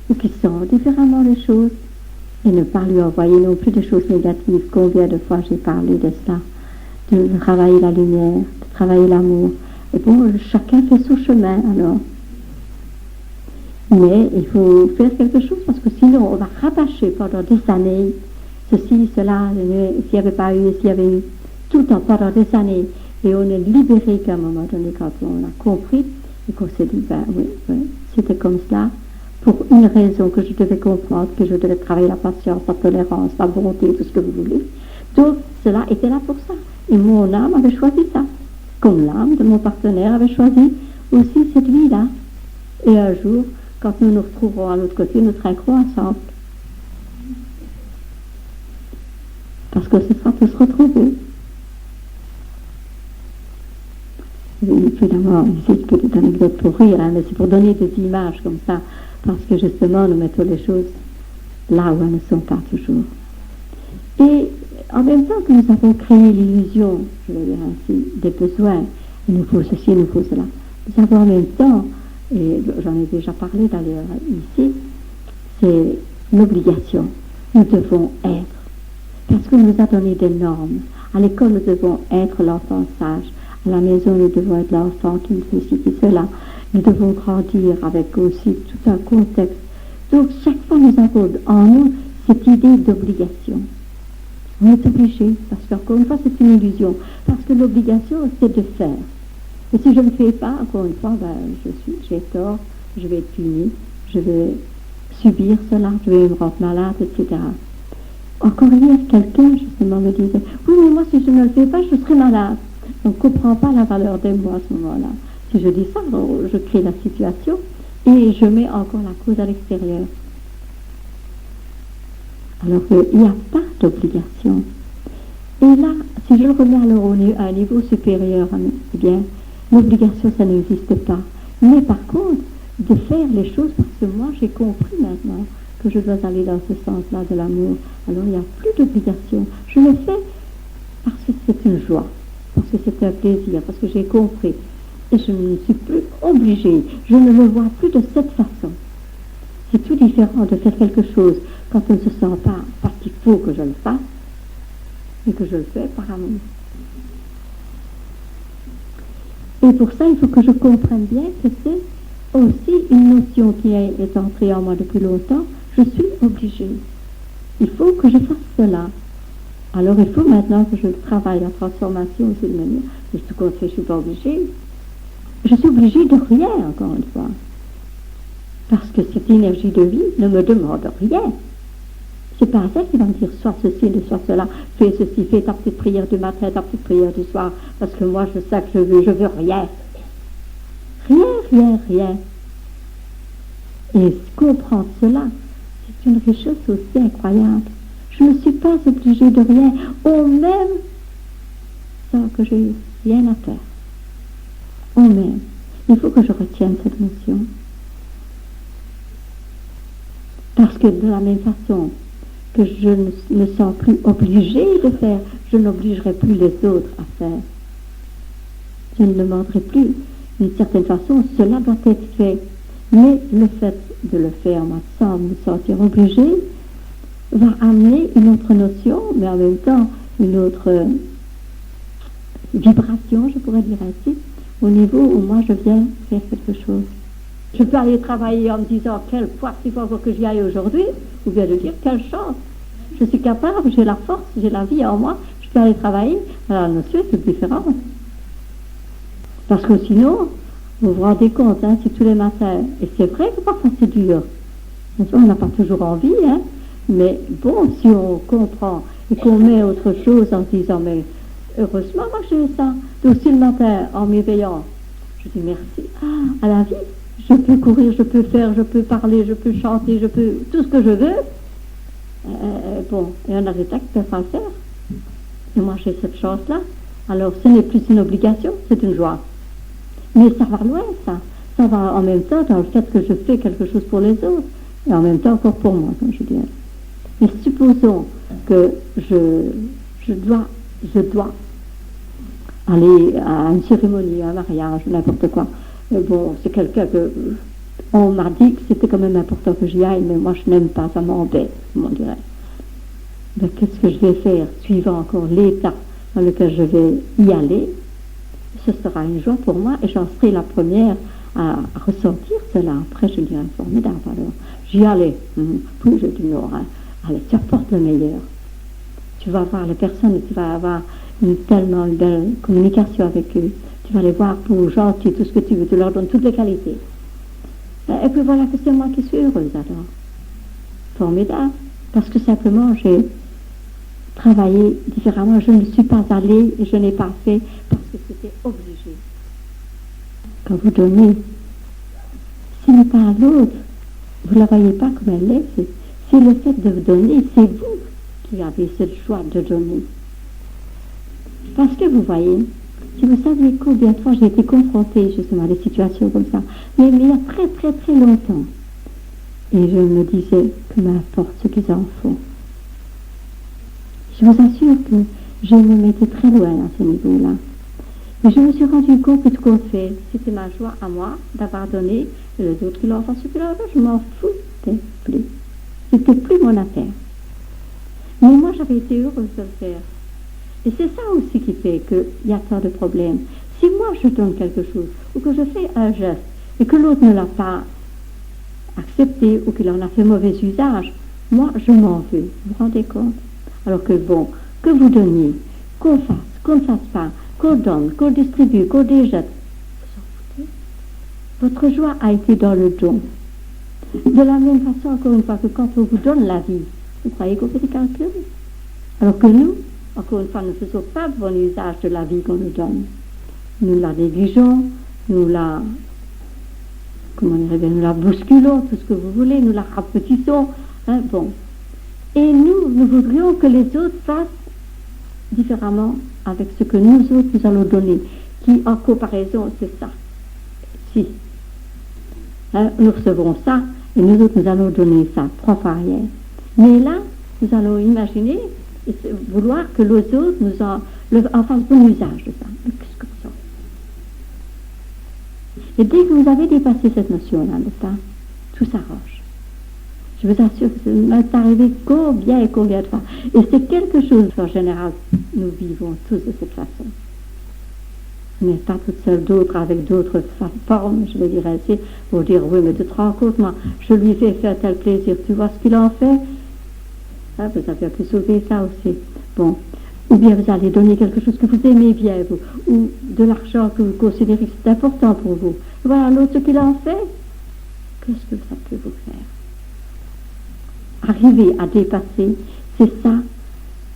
ou qui sent différemment les choses et ne pas lui envoyer non plus des choses négatives. Combien de fois j'ai parlé de cela, de travailler la lumière, de travailler l'amour. Et bon, chacun fait son chemin alors. Mais il faut faire quelque chose parce que sinon on va rabâcher pendant des années ceci, cela, s'il n'y avait pas eu, s'il y avait eu, tout le temps, pendant des années. Et on est libéré qu'à un moment donné, quand on a compris, et qu'on s'est dit, ben oui, oui, c'était comme cela, pour une raison que je devais comprendre, que je devais travailler la patience, la tolérance, la bonté, tout ce que vous voulez. Donc, cela était là pour ça. Et mon âme avait choisi ça. Comme l'âme de mon partenaire avait choisi aussi cette vie-là. Et un jour, quand nous nous retrouverons à l'autre côté, nous trinquerons ensemble. Parce que ce sera tous retrouvés. Évidemment, ici, une petite anecdote pour rire, hein, mais c'est pour donner des images comme ça, parce que justement, nous mettons les choses là où elles ne sont pas toujours. Et en même temps que nous avons créé l'illusion, je vais dire ainsi, des besoins, il nous faut ceci, il nous faut cela, nous avons en même temps, et j'en ai déjà parlé d'ailleurs ici, c'est l'obligation. Nous devons être, parce qu'on nous a donné des normes. À l'école, nous devons être l'enfant sage. À la maison, nous devons être l'enfant qui fait ci, qui cela. Nous devons grandir avec aussi tout un contexte. Donc, chaque fois, nous avons en nous cette idée d'obligation. On est obligé, parce qu'encore une fois, c'est une illusion. Parce que l'obligation, c'est de faire. Et si je ne fais pas, encore une fois, ben, j'ai tort, je vais être puni, je vais subir cela, je vais me rendre malade, etc. Encore hier, quelqu'un, justement, me disait, oui, mais moi, si je ne le fais pas, je serai malade. On ne comprend pas la valeur des mots à ce moment-là. Si je dis ça, je crée la situation et je mets encore la cause à l'extérieur. Alors qu'il n'y a pas d'obligation. Et là, si je le remets alors à un niveau supérieur, eh bien, l'obligation, ça n'existe pas. Mais par contre, de faire les choses, parce que moi, j'ai compris maintenant que je dois aller dans ce sens-là de l'amour. Alors, il n'y a plus d'obligation. Je le fais parce que c'est une joie, parce que c'est un plaisir, parce que j'ai compris. Et je ne suis plus obligée. Je ne le vois plus de cette façon. C'est tout différent de faire quelque chose quand on ne se sent pas, parce qu'il faut que je le fasse, et que je le fais par amour. Et pour ça, il faut que je comprenne bien que c'est aussi une notion qui est entrée en moi depuis longtemps. Je suis obligée. Il faut que je fasse cela. Alors il faut maintenant que je travaille la transformation aussi de manière. Mais tout compte fait, je ne suis pas obligée. Je suis obligée de rien, encore une fois. Parce que cette énergie de vie ne me demande rien. C'est pas elle qui va me dire soit ceci, soit cela, fais ceci, fais ta petite prière du matin, ta petite prière du soir, parce que moi je sais que je veux rien. Rien. Et comprendre cela, c'est une richesse aussi incroyable. Je ne suis pas obligée de rien, ou même sans que j'ai rien à faire. Ou même, il faut que je retienne cette notion. Parce que de la même façon que je ne me sens plus obligée de faire, je n'obligerai plus les autres à faire. Je ne demanderai plus. D'une certaine façon, cela doit être fait. Mais le fait de le faire, moi, sans me sentir obligée, va amener une autre notion, mais en même temps une autre vibration, je pourrais dire ainsi, au niveau où moi je viens faire quelque chose. Je peux aller travailler en me disant quelle force il faut encore que j'y aille aujourd'hui, ou bien de dire quelle chance. Je suis capable, j'ai la force, j'ai la vie en moi, je peux aller travailler. Alors la notion est différente. Parce que sinon, vous vous rendez compte, hein, c'est tous les matins. Et c'est vrai que parfois c'est dur. On n'a pas toujours envie, hein. Mais bon, si on comprend et qu'on met autre chose en se disant, mais heureusement, moi j'ai ça. Donc si le matin, en m'éveillant, je dis merci à la vie, je peux courir, je peux faire, je peux parler, je peux chanter, je peux tout ce que je veux. Bon, et on a des tas qui peuvent pas le faire. Et moi j'ai cette chance-là. Alors ce n'est plus une obligation, c'est une joie. Mais ça va loin, ça. Ça va en même temps dans le fait que je fais quelque chose pour les autres. Et en même temps encore pour moi, comme je dirais. Mais supposons que je dois aller à une cérémonie, à un mariage, n'importe quoi. Bon, c'est quelqu'un que... On m'a dit que c'était quand même important que j'y aille, mais moi je n'aime pas, ça m'embête, comment dirais. Ben, qu'est-ce que je vais faire, suivant encore l'état dans lequel je vais y aller? Ce sera une joie pour moi et j'en serai la première à ressentir cela. Après, je dirais formidable. Alors, j'y allais. Puis je dis non, hein. Allez, tu apportes le meilleur. Tu vas voir les personnes et tu vas avoir tellement une belle communication avec eux. Tu vas les voir pour gentils, tout ce que tu veux, tu leur donnes toutes les qualités. Et puis voilà que c'est moi qui suis heureuse alors. Formidable. Parce que simplement j'ai travaillé différemment. Je ne suis pas allée et je n'ai pas fait parce que c'était obligé. Quand vous donnez, ce n'est pas à l'autre. Vous ne la voyez pas comme elle est. C'est le fait de donner, c'est vous qui avez ce choix de donner. Parce que vous voyez, si vous saviez combien de fois j'ai été confrontée justement à des situations comme ça, mais il y a très très très longtemps, et je me disais que m'importe ce qu'ils en font. Je vous assure que je me mettais très loin à ce niveau-là. Et je me suis rendu compte que tout compte fait, c'était ma joie à moi d'avoir donné, et les autres qui l'ont fait, ceux qui l'ont fait, je m'en foutais plus. C'était plus mon affaire. Mais moi, j'avais été heureuse de le faire. Et c'est ça aussi qui fait qu'il y a tant de problèmes. Si moi, je donne quelque chose, ou que je fais un geste, et que l'autre ne l'a pas accepté, ou qu'il en a fait mauvais usage, moi, je m'en veux. Vous vous rendez compte? Alors que bon, que vous donniez, qu'on fasse, qu'on ne fasse pas, qu'on donne, qu'on distribue, qu'on déjette, vous en foutez. Votre joie a été dans le don. De la même façon, encore une fois, que quand on vous donne la vie, vous croyez qu'on fait des calculs? Alors que nous, encore une fois, nous ne faisons pas bon usage de la vie qu'on nous donne. Nous la négligeons, nous la bousculons, tout ce que vous voulez, nous la rapetissons. Hein, bon. Et nous voudrions que les autres fassent différemment avec ce que nous autres nous allons donner, qui en comparaison, c'est ça. Si. Hein, nous recevons ça, et nous autres, nous allons donner ça, 3 fois rien. Mais là, nous allons imaginer et vouloir que les autres nous en fassent bon usage de ça. Mais qu'est-ce que ça? Et dès que vous avez dépassé cette notion-là, n'est-ce pas, tout s'arrange. Je vous assure que ça m'est arrivé combien et combien de fois. Et c'est quelque chose qu'en général, nous vivons tous de cette façon. Vous n'êtes pas toute seule, d'autres avec d'autres formes, je vais dire ainsi, pour dire, oui, mais tu te rends compte, moi, je lui fais faire tel plaisir, tu vois ce qu'il en fait? Ah, vous avez pu sauver ça aussi. Bon. Ou bien vous allez donner quelque chose que vous aimez bien, vous, ou de l'argent que vous considérez que c'est important pour vous. Voilà, l'autre, ce qu'il en fait, qu'est-ce que ça peut vous faire? Arriver à dépasser, c'est ça,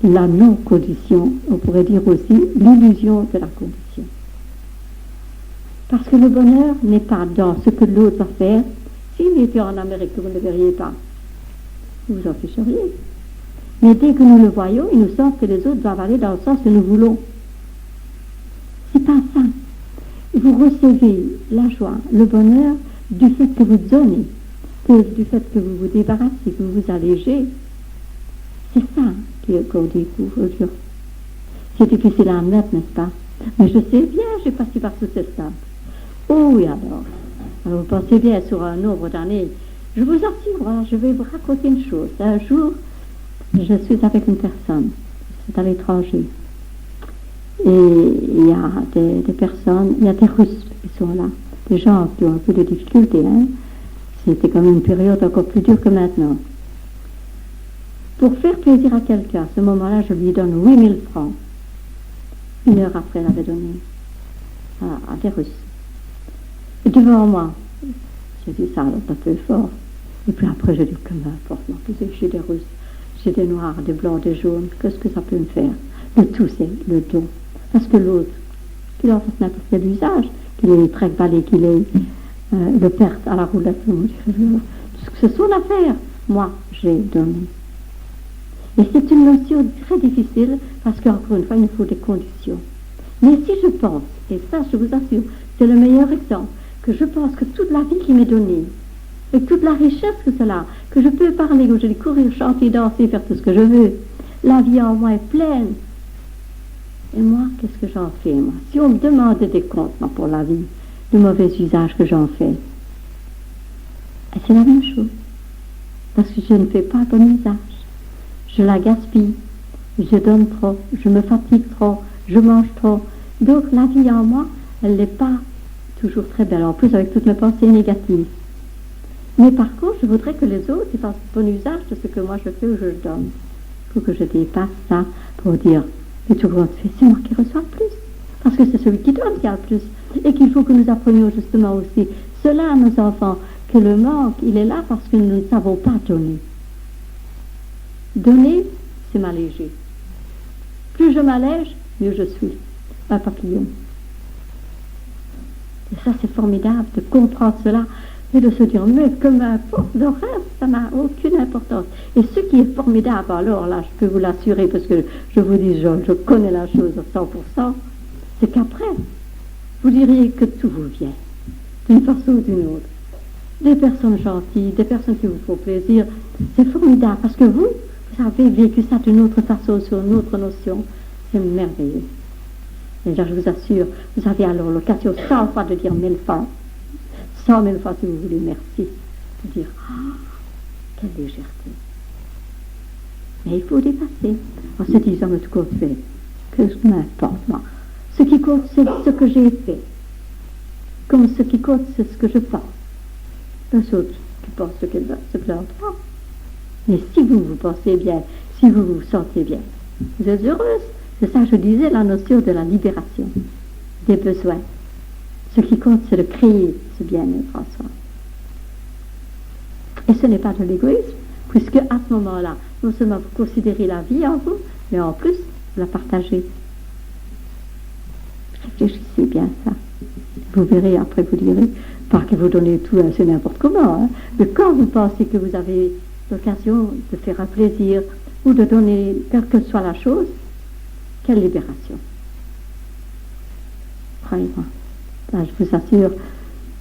la non-condition, on pourrait dire aussi l'illusion de la condition. Parce que le bonheur n'est pas dans ce que l'autre va faire. S'il était en Amérique, vous ne le verriez pas. Vous vous en ficheriez. Mais dès que nous le voyons, il nous semble que les autres doivent aller dans le sens que nous voulons. C'est pas ça. Vous recevez la joie, le bonheur du fait que vous donnez, du fait que vous vous débarrassez, que vous vous allégez. C'est ça qu'on découvre. C'est difficile à admettre, n'est-ce pas? Mais je sais bien, j'ai passé par toutes ces stades. Oh oui, alors vous pensez bien sur un nombre d'années. Je vous assure, hein, je vais vous raconter une chose. Un jour, je suis avec une personne, c'est à l'étranger. Et il y a des personnes, il y a des Russes qui sont là, des gens qui ont un peu de difficultés. Hein. C'était quand même une période encore plus dure que maintenant. Pour faire plaisir à quelqu'un, à ce moment-là, je lui donne 8000 francs. 1 heure après, elle avait donné à des Russes. Et devant moi, j'ai dit ça un peu fort. Et puis après, j'ai dit que m'importe, j'ai des Russes, j'ai des Noirs, des Blancs, des Jaunes, qu'est-ce que ça peut me faire? Le tout, c'est le don. Parce que l'autre, qu'il en fasse n'importe quel usage, qu'il ait très balai, qu'il ait le perte à la roulette, c'est son affaire. Moi, j'ai donné. Et c'est une notion très difficile parce qu'encore une fois, il nous faut des conditions. Mais si je pense, et ça je vous assure, c'est le meilleur exemple, que je pense que toute la vie qui m'est donnée, et toute la richesse que cela, que je peux parler, que je vais courir, chanter, danser, faire tout ce que je veux, la vie en moi est pleine. Et moi, qu'est-ce que j'en fais, moi? Si on me demande des comptes, moi, pour la vie, du mauvais usage que j'en fais, c'est la même chose. Parce que je ne fais pas bon usage. Je la gaspille, je donne trop, je me fatigue trop, je mange trop. Donc la vie en moi, elle n'est pas toujours très belle, en plus avec toutes mes pensées négatives. Mais par contre, je voudrais que les autres fassent bon usage de ce que moi je fais ou je donne. pour que je dépasse ça, pour dire, mais tout compte fait, c'est moi qui reçois le plus. Parce que c'est celui qui donne qui a le plus. Et qu'il faut que nous apprenions justement aussi cela à nos enfants, que le manque, il est là parce que nous ne savons pas donner. Donner, c'est m'alléger. Plus je m'allège, mieux je suis. Un papillon. Et ça, c'est formidable de comprendre cela et de se dire, mais comme importe le reste, ça n'a aucune importance. Et ce qui est formidable, alors là, je peux vous l'assurer, parce que je vous dis, je connais la chose à 100%, c'est qu'après, vous diriez que tout vous vient, d'une façon ou d'une autre. Des personnes gentilles, des personnes qui vous font plaisir, c'est formidable, parce que vous avez vécu ça d'une autre façon, sur une autre notion, c'est merveilleux. Et là, je vous assure, vous avez alors l'occasion 100 fois de dire 1000 fois, 100 000 fois si vous voulez, merci, de dire, ah, quelle légèreté. Mais il faut dépasser, en se disant, mais tout compte fait, que m'importe, moi. Ce qui compte, c'est ce que j'ai fait. Comme ce qui compte, c'est ce que je pense. Les autres qui pensent ce qu'ils veulent, ce que leur droit. Mais si vous vous pensez bien, si vous vous sentez bien, vous êtes heureuse. C'est ça, je disais, la notion de la libération des besoins. Ce qui compte, c'est de créer ce bien-être en soi. Et ce n'est pas de l'égoïsme, puisque à ce moment-là, non seulement vous considérez la vie en vous, mais en plus, vous la partagez. Réfléchissez bien à ça. Vous verrez, après vous direz, pas que vous donnez tout, c'est n'importe comment, hein, mais quand vous pensez que vous avez l'occasion de faire un plaisir ou de donner, quelle que soit la chose, quelle libération. Croyez-moi. Là, je vous assure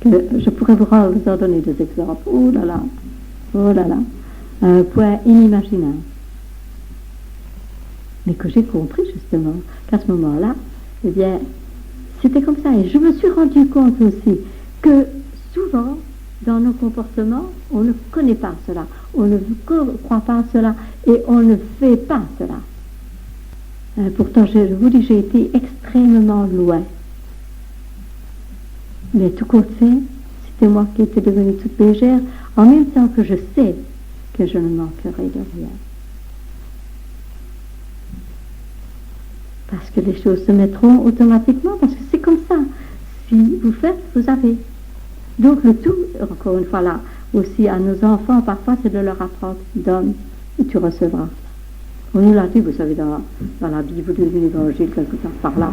que je pourrais vous en donner des exemples. Oh là là, un point inimaginable. Mais que j'ai compris justement qu'à ce moment-là, eh bien, c'était comme ça. Et je me suis rendu compte aussi que souvent, dans nos comportements, on ne connaît pas cela, on ne croit pas cela et on ne fait pas cela. Pourtant, je vous dis, j'ai été extrêmement loin. Mais tout compte fait, c'était moi qui étais devenue toute légère, en même temps que je sais que je ne manquerai de rien. Parce que les choses se mettront automatiquement, parce que c'est comme ça. Si vous faites, vous avez. Donc le tout, encore une fois là, aussi à nos enfants, parfois, c'est de leur apprendre, donne et tu recevras. On nous l'a dit, vous savez, dans la Bible de l'Évangile, quelque part par là.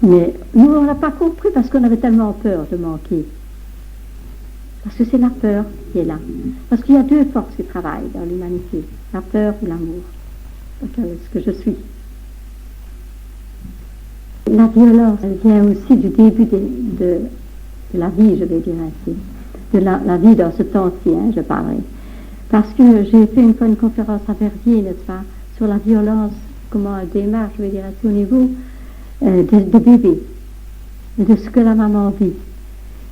Mais nous, on n'a pas compris parce qu'on avait tellement peur de manquer. Parce que c'est la peur qui est là. Parce qu'il y a deux forces qui travaillent dans l'humanité, la peur et l'amour. Ce que je suis. La violence, elle vient aussi du début de la vie, je vais dire ainsi. De la vie dans ce temps-ci, hein, je parlerai. Parce que j'ai fait une fois une conférence à Verviers, n'est-ce pas, sur la violence, comment elle démarre, je vais dire ainsi, au niveau des bébés, et de ce que la maman vit.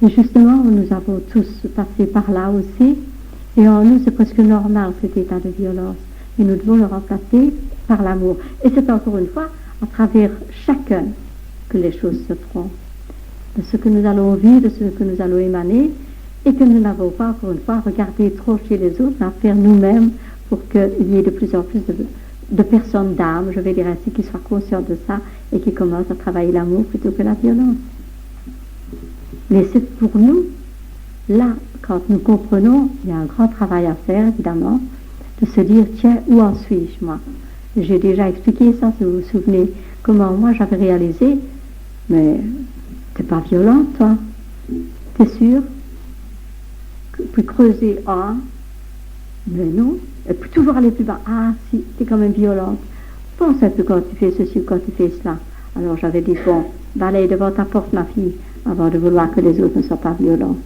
Et justement, nous avons tous passé par là aussi, et en nous, c'est presque normal cet état de violence. Et nous devons le remplacer par l'amour. Et c'est encore une fois, à travers chacun, que les choses se feront. De ce que nous allons vivre, de ce que nous allons émaner, et que nous n'avons pas, encore une fois, regardé trop chez les autres, mais à faire nous-mêmes pour qu'il y ait de plus en plus de personnes d'âme, je vais dire ainsi, qui soient conscientes de ça et qui commencent à travailler l'amour plutôt que la violence. Mais c'est pour nous, là, quand nous comprenons, il y a un grand travail à faire, évidemment, de se dire, tiens, où en suis-je, moi? J'ai déjà expliqué ça, si vous vous souvenez, comment moi j'avais réalisé, mais t'es pas violente, toi? T'es sûr? Puis creuser, ah, mais non, et puis toujours aller plus bas, ah si, t'es quand même violente, pense un peu quand tu fais ceci ou quand tu fais cela. Alors j'avais dit, bon, balaye devant ta porte ma fille, avant de vouloir que les autres ne soient pas violents.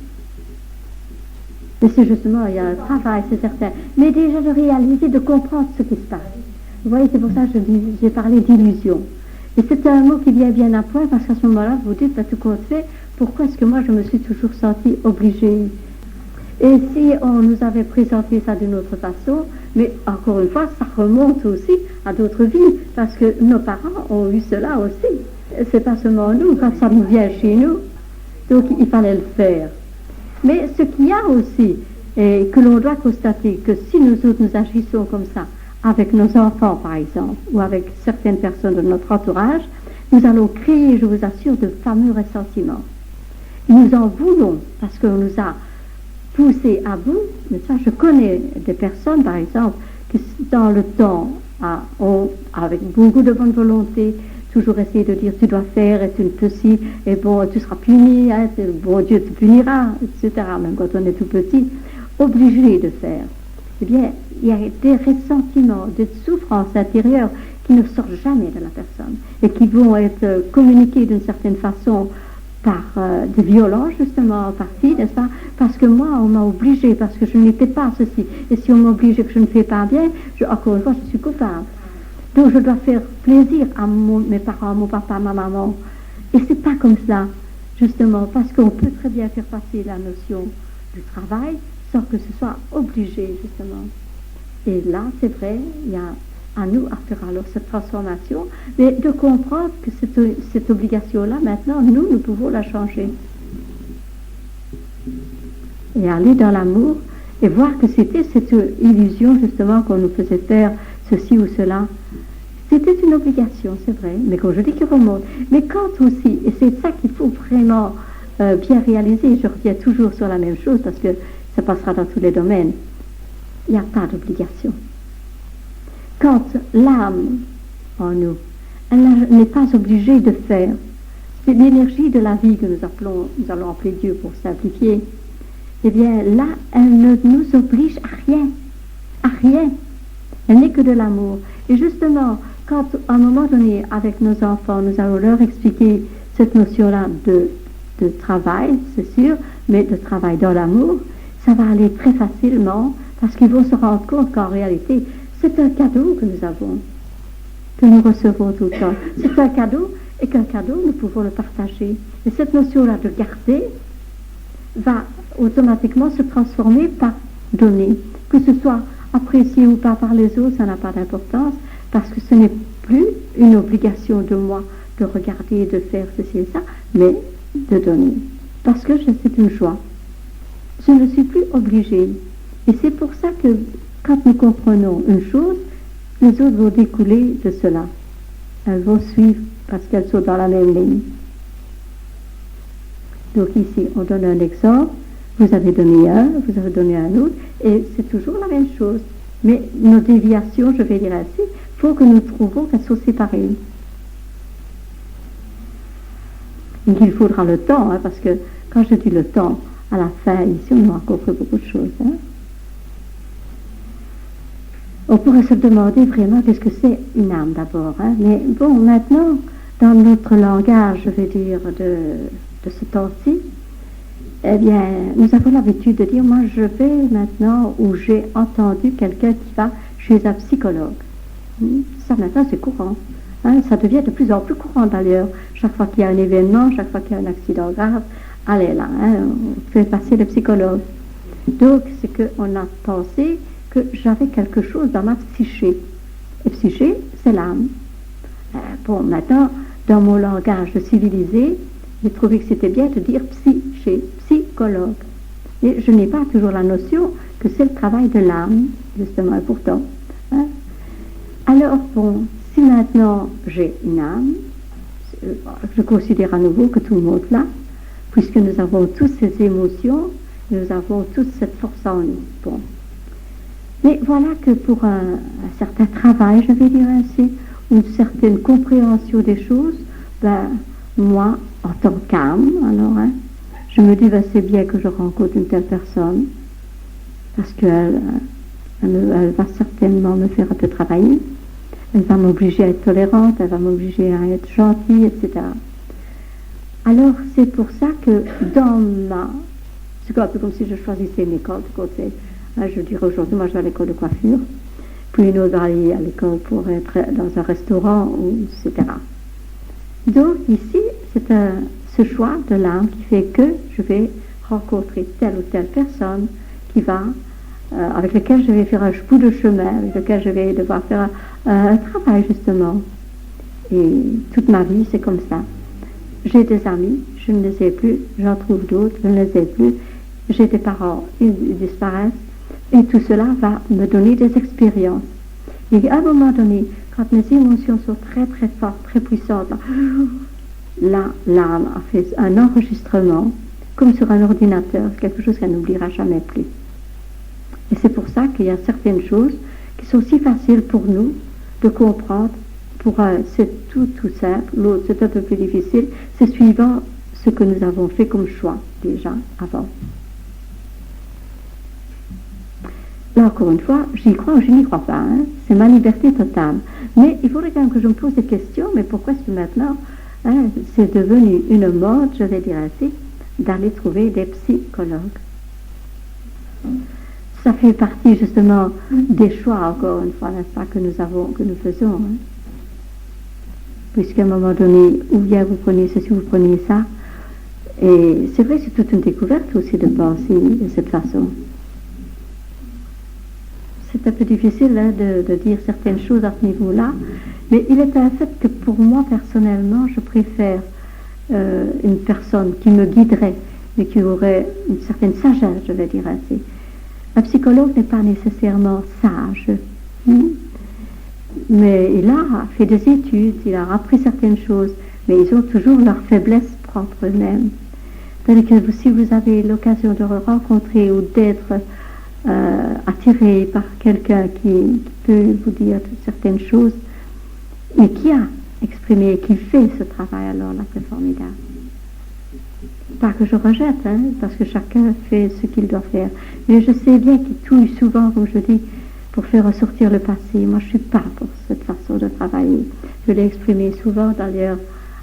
Mais c'est justement, il y a un travail, c'est certain, mais déjà de réaliser, de comprendre ce qui se passe. Vous voyez, c'est pour ça que j'ai parlé d'illusion. Et c'est un mot qui vient bien à point, parce qu'à ce moment-là, vous dites, tout compte fait, pourquoi est-ce que moi je me suis toujours sentie obligée? Et si on nous avait présenté ça d'une autre façon, mais encore une fois, ça remonte aussi à d'autres vies, parce que nos parents ont eu cela aussi. C'est pas seulement nous, quand ça nous vient chez nous, donc il fallait le faire. Mais ce qu'il y a aussi, et que l'on doit constater, que si nous autres nous agissons comme ça, avec nos enfants, par exemple, ou avec certaines personnes de notre entourage, nous allons créer, je vous assure, de fameux ressentiments. Nous en voulons parce qu'on nous a poussés à bout. Mais ça, je connais des personnes, par exemple, qui dans le temps ont, avec beaucoup de bonne volonté, toujours essayé de dire tu dois faire et tu ne peux si, et bon, tu seras puni, hein, bon Dieu te punira, etc. Même quand on est tout petit, obligé de faire. Eh bien, il y a des ressentiments, des souffrances intérieures qui ne sortent jamais de la personne et qui vont être communiquées d'une certaine façon par des violences, justement, en partie, n'est-ce pas? Parce que moi, on m'a obligé, parce que je n'étais pas ceci. Et si on m'oblige et que je ne fais pas bien, encore une fois, je suis coupable. Donc, je dois faire plaisir à mes parents, à mon papa, à ma maman. Et c'est pas comme ça, justement, parce qu'on peut très bien faire passer la notion du travail sans que ce soit obligé, justement. Et là, c'est vrai, il y a à nous à faire alors cette transformation, mais de comprendre que cette obligation-là, maintenant, nous pouvons la changer. Et aller dans l'amour et voir que c'était cette illusion, justement, qu'on nous faisait faire ceci ou cela. C'était une obligation, c'est vrai, mais quand je dis qu'il remonte, mais quand aussi, et c'est ça qu'il faut vraiment bien réaliser, je reviens toujours sur la même chose parce que ça passera dans tous les domaines, il n'y a pas d'obligation. Quand l'âme en nous, elle n'est pas obligée de faire, c'est l'énergie de la vie que nous allons appeler Dieu pour simplifier, eh bien là, elle ne nous oblige à rien. Elle n'est que de l'amour. Et justement, quand à un moment donné, avec nos enfants, nous allons leur expliquer cette notion-là de travail, c'est sûr, mais de travail dans l'amour, ça va aller très facilement parce qu'ils vont se rendre compte qu'en réalité, c'est un cadeau que nous avons, que nous recevons tout le temps. C'est un cadeau et qu'un cadeau, nous pouvons le partager. Et cette notion-là de garder va automatiquement se transformer par donner. Que ce soit apprécié ou pas par les autres, ça n'a pas d'importance parce que ce n'est plus une obligation de moi de regarder, de faire ceci et ça, mais de donner. Parce que c'est une joie. Je ne suis plus obligée. Et c'est pour ça que quand nous comprenons une chose, les autres vont découler de cela. Elles vont suivre parce qu'elles sont dans la même ligne. Donc ici, on donne un exemple. Vous avez donné un, vous avez donné un autre, et c'est toujours la même chose. Mais nos déviations, je vais dire ainsi, il faut que nous trouvions qu'elles soient séparées. Et qu'il faudra le temps, hein, parce que quand je dis le temps, à la fin, ici, on a encore fait beaucoup de choses. Hein. On pourrait se demander vraiment qu'est-ce que c'est une âme d'abord. Hein. Mais bon, maintenant, dans notre langage, je vais dire, de ce temps-ci, eh bien, nous avons l'habitude de dire, moi je vais maintenant où j'ai entendu quelqu'un qui va chez un psychologue. Ça maintenant c'est courant. Hein, ça devient de plus en plus courant d'ailleurs. Chaque fois qu'il y a un événement, chaque fois qu'il y a un accident grave, allez là, hein, on fait passer le psychologue. Donc c'est qu'on a pensé que j'avais quelque chose dans ma psyché. Et psyché, c'est l'âme. Bon, maintenant, dans mon langage civilisé, j'ai trouvé que c'était bien de dire psyché, psychologue. Et je n'ai pas toujours la notion que c'est le travail de l'âme, justement, et pourtant. Hein. Alors, bon, si maintenant j'ai une âme, je considère à nouveau que tout le monde l'a, puisque nous avons tous ces émotions, nous avons tous cette force en nous. Bon. Mais voilà que pour un certain travail, je vais dire ainsi, une certaine compréhension des choses, ben, moi, en tant qu'âme, alors, hein, je me dis, ben, c'est bien que je rencontre une telle personne, parce qu'elle elle va certainement me faire un peu travailler, elle va m'obliger à être tolérante, elle va m'obliger à être gentille, etc. Alors, c'est pour ça que c'est un peu comme si je choisissais une école de côté. Je dirais aujourd'hui, moi je vais à l'école de coiffure, puis une autre va aller à l'école pour être dans un restaurant, etc. Donc ici, c'est ce choix de l'âme qui fait que je vais rencontrer telle ou telle personne qui va, avec laquelle je vais faire un bout de chemin, avec laquelle je vais devoir faire un travail justement. Et toute ma vie, c'est comme ça. J'ai des amis, je ne les ai plus, j'en trouve d'autres, je ne les ai plus. J'ai des parents, ils disparaissent. Et tout cela va me donner des expériences. Et à un moment donné, quand mes émotions sont très très fortes, très puissantes, là, l'âme a fait un enregistrement, comme sur un ordinateur, quelque chose qu'elle n'oubliera jamais plus. Et c'est pour ça qu'il y a certaines choses qui sont si faciles pour nous de comprendre. Pour un, c'est tout simple, l'autre c'est un peu plus difficile, c'est suivant ce que nous avons fait comme choix déjà avant. Là encore une fois, j'y crois ou je n'y crois pas, hein, c'est ma liberté totale. Mais il faudrait quand même que je me pose des questions, mais pourquoi est-ce que maintenant, hein, c'est devenu une mode, je vais dire ainsi, d'aller trouver des psychologues. Ça fait partie justement des choix, encore une fois, n'est-ce pas, que nous faisons. Hein. Puisqu'à un moment donné, ou bien vous prenez ceci, vous prenez ça. Et c'est vrai, c'est toute une découverte aussi de penser de cette façon. C'est un peu difficile hein, de dire certaines choses à ce niveau-là, mais il est un fait que pour moi, personnellement, je préfère une personne qui me guiderait, mais qui aurait une certaine sagesse, je vais dire ainsi. Un psychologue n'est pas nécessairement sage, mais il a fait des études, il a appris certaines choses, mais ils ont toujours leur faiblesse propre eux-mêmes. C'est-à-dire que si vous avez l'occasion de rencontrer ou d'être attiré par quelqu'un qui peut vous dire certaines choses, et qui a exprimé, qui fait ce travail, alors là c'est formidable. Pas que je rejette, hein, parce que chacun fait ce qu'il doit faire. Mais je sais bien qu'il touille souvent, comme je dis, pour faire ressortir le passé. Moi, je ne suis pas pour cette façon de travailler. Je l'ai exprimé souvent, d'ailleurs,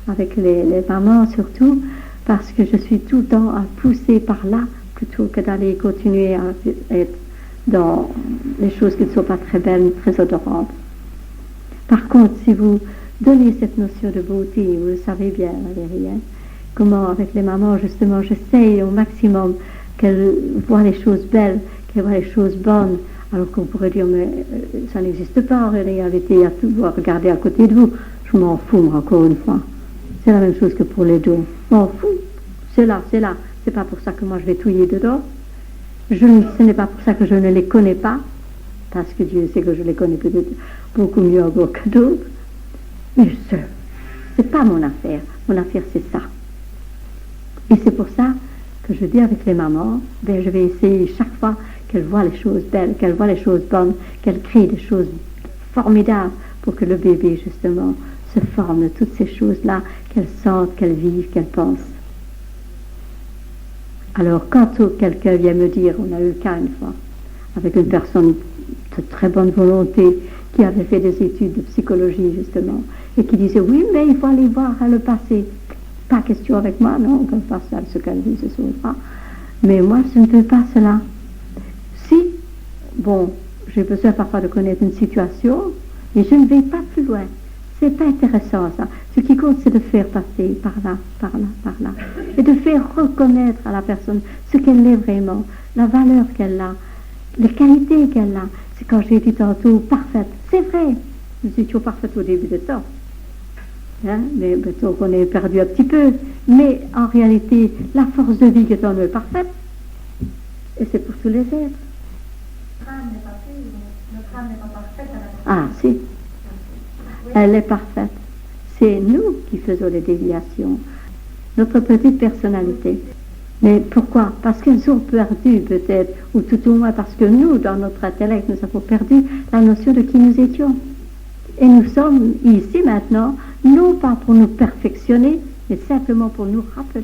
avec les mamans surtout, parce que je suis tout le temps à pousser par là, plutôt que d'aller continuer à être dans les choses qui ne sont pas très belles, très odorantes. Par contre, si vous donnez cette notion de beauté, vous le savez bien, Valérie, hein, comment avec les mamans, justement, j'essaye au maximum qu'elles voient les choses belles, qu'elles voient les choses bonnes, alors qu'on pourrait dire, mais ça n'existe pas en réalité, il y a tout à regarder à côté de vous. Je m'en fous, moi, encore une fois. C'est la même chose que pour les dos. Je m'en fous. C'est là. C'est pas pour ça que moi je vais touiller dedans. Ce n'est pas pour ça que je ne les connais pas, parce que Dieu sait que je les connais peut-être beaucoup mieux encore que d'autres. Mais c'est pas mon affaire. Mon affaire, c'est ça. Et c'est pour ça que je dis avec les mamans, ben, je vais essayer chaque fois qu'elles voient les choses belles, qu'elles voient les choses bonnes, qu'elles créent des choses formidables pour que le bébé, justement, se forme de toutes ces choses-là, qu'elles sentent, qu'elles vivent, qu'elles pensent. Alors, quand quelqu'un vient me dire, on a eu le cas une fois, avec une personne de très bonne volonté, qui avait fait des études de psychologie, justement, et qui disait, oui, mais il faut aller voir le passé. Pas question avec moi, non, comme ça, ce qu'elle dit, ce sera. Mais moi, je ne veux pas cela. Si, bon, j'ai besoin parfois de connaître une situation, mais je ne vais pas plus loin. C'est pas intéressant, ça. Ce qui compte, c'est de faire passer par là. Et de faire reconnaître à la personne ce qu'elle est vraiment, la valeur qu'elle a, les qualités qu'elle a. C'est quand j'ai dit tantôt, parfaite. C'est vrai, nous étions parfaites au début de temps. Hein? Mais plutôt qu'on est perdu un petit peu. Mais en réalité, la force de vie qui est en nous est parfaite. Et c'est pour tous les êtres. Notre âme n'est pas parfaite. Ah, si. Elle est parfaite. C'est nous qui faisons les déviations. Notre petite personnalité. Mais pourquoi? Parce qu'elles ont perdu peut-être, ou tout au moins parce que nous, dans notre intellect, nous avons perdu la notion de qui nous étions. Et nous sommes ici maintenant, non pas pour nous perfectionner, mais simplement pour nous rappeler.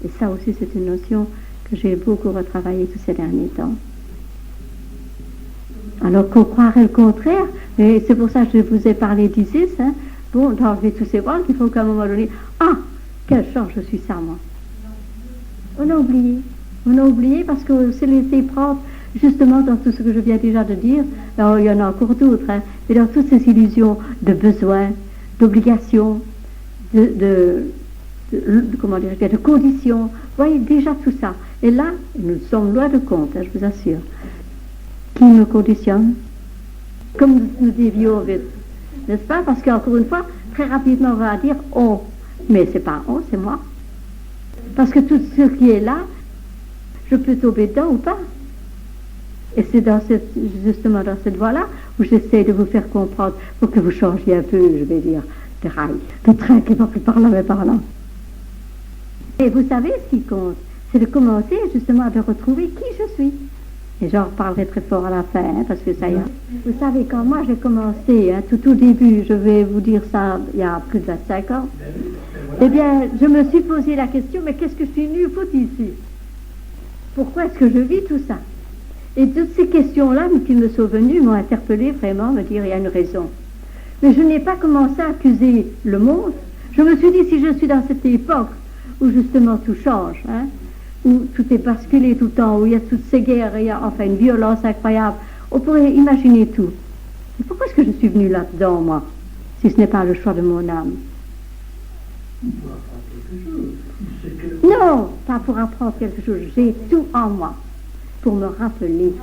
Et ça aussi, c'est une notion que j'ai beaucoup retravaillée tous ces derniers temps. Alors qu'on croirait le contraire, mais c'est pour ça que je vous ai parlé d'Isis, hein, bon, d'enlever tous ces voiles, qu'il faut qu'à un moment donné, ah, quelle chance, je suis ça, moi. On a oublié parce que c'est laissé prendre justement dans tout ce que je viens déjà de dire. Alors, il y en a encore d'autres, hein, mais dans toutes ces illusions de besoin, d'obligation, de conditions, vous voyez déjà tout ça. Et là, nous sommes loin de compte, hein, je vous assure. Qui me conditionne? Comme nous dévions vite, n'est-ce pas? Parce qu'encore une fois, très rapidement, on va dire « on ». Mais c'est pas « on », c'est moi. Parce que tout ce qui est là, je peux tomber dedans ou pas. Et c'est justement dans cette voie-là où j'essaie de vous faire comprendre pour que vous changiez un peu, je vais dire, de rail, de train qui va plus par là, mais par là. Et vous savez ce qui compte, c'est de commencer justement à retrouver qui je suis. Et j'en reparlerai très fort à la fin, hein, parce que ça y est. Vous savez, quand moi j'ai commencé, hein, tout au début, je vais vous dire ça il y a plus de 25 ans, eh bien, je me suis posé la question, mais qu'est-ce que je suis venue foutre ici? Pourquoi est-ce que je vis tout ça? Et toutes ces questions-là qui me sont venues m'ont interpellée vraiment, me dire, il y a une raison. Mais je n'ai pas commencé à accuser le monde. Je me suis dit, si je suis dans cette époque où justement tout change, hein, où tout est basculé tout le temps, où il y a toutes ces guerres, il y a enfin une violence incroyable, on pourrait imaginer tout. Mais pourquoi est-ce que je suis venue là-dedans, moi, si ce n'est pas le choix de mon âme? Non, pas pour apprendre quelque chose. J'ai tout en moi pour me rappeler.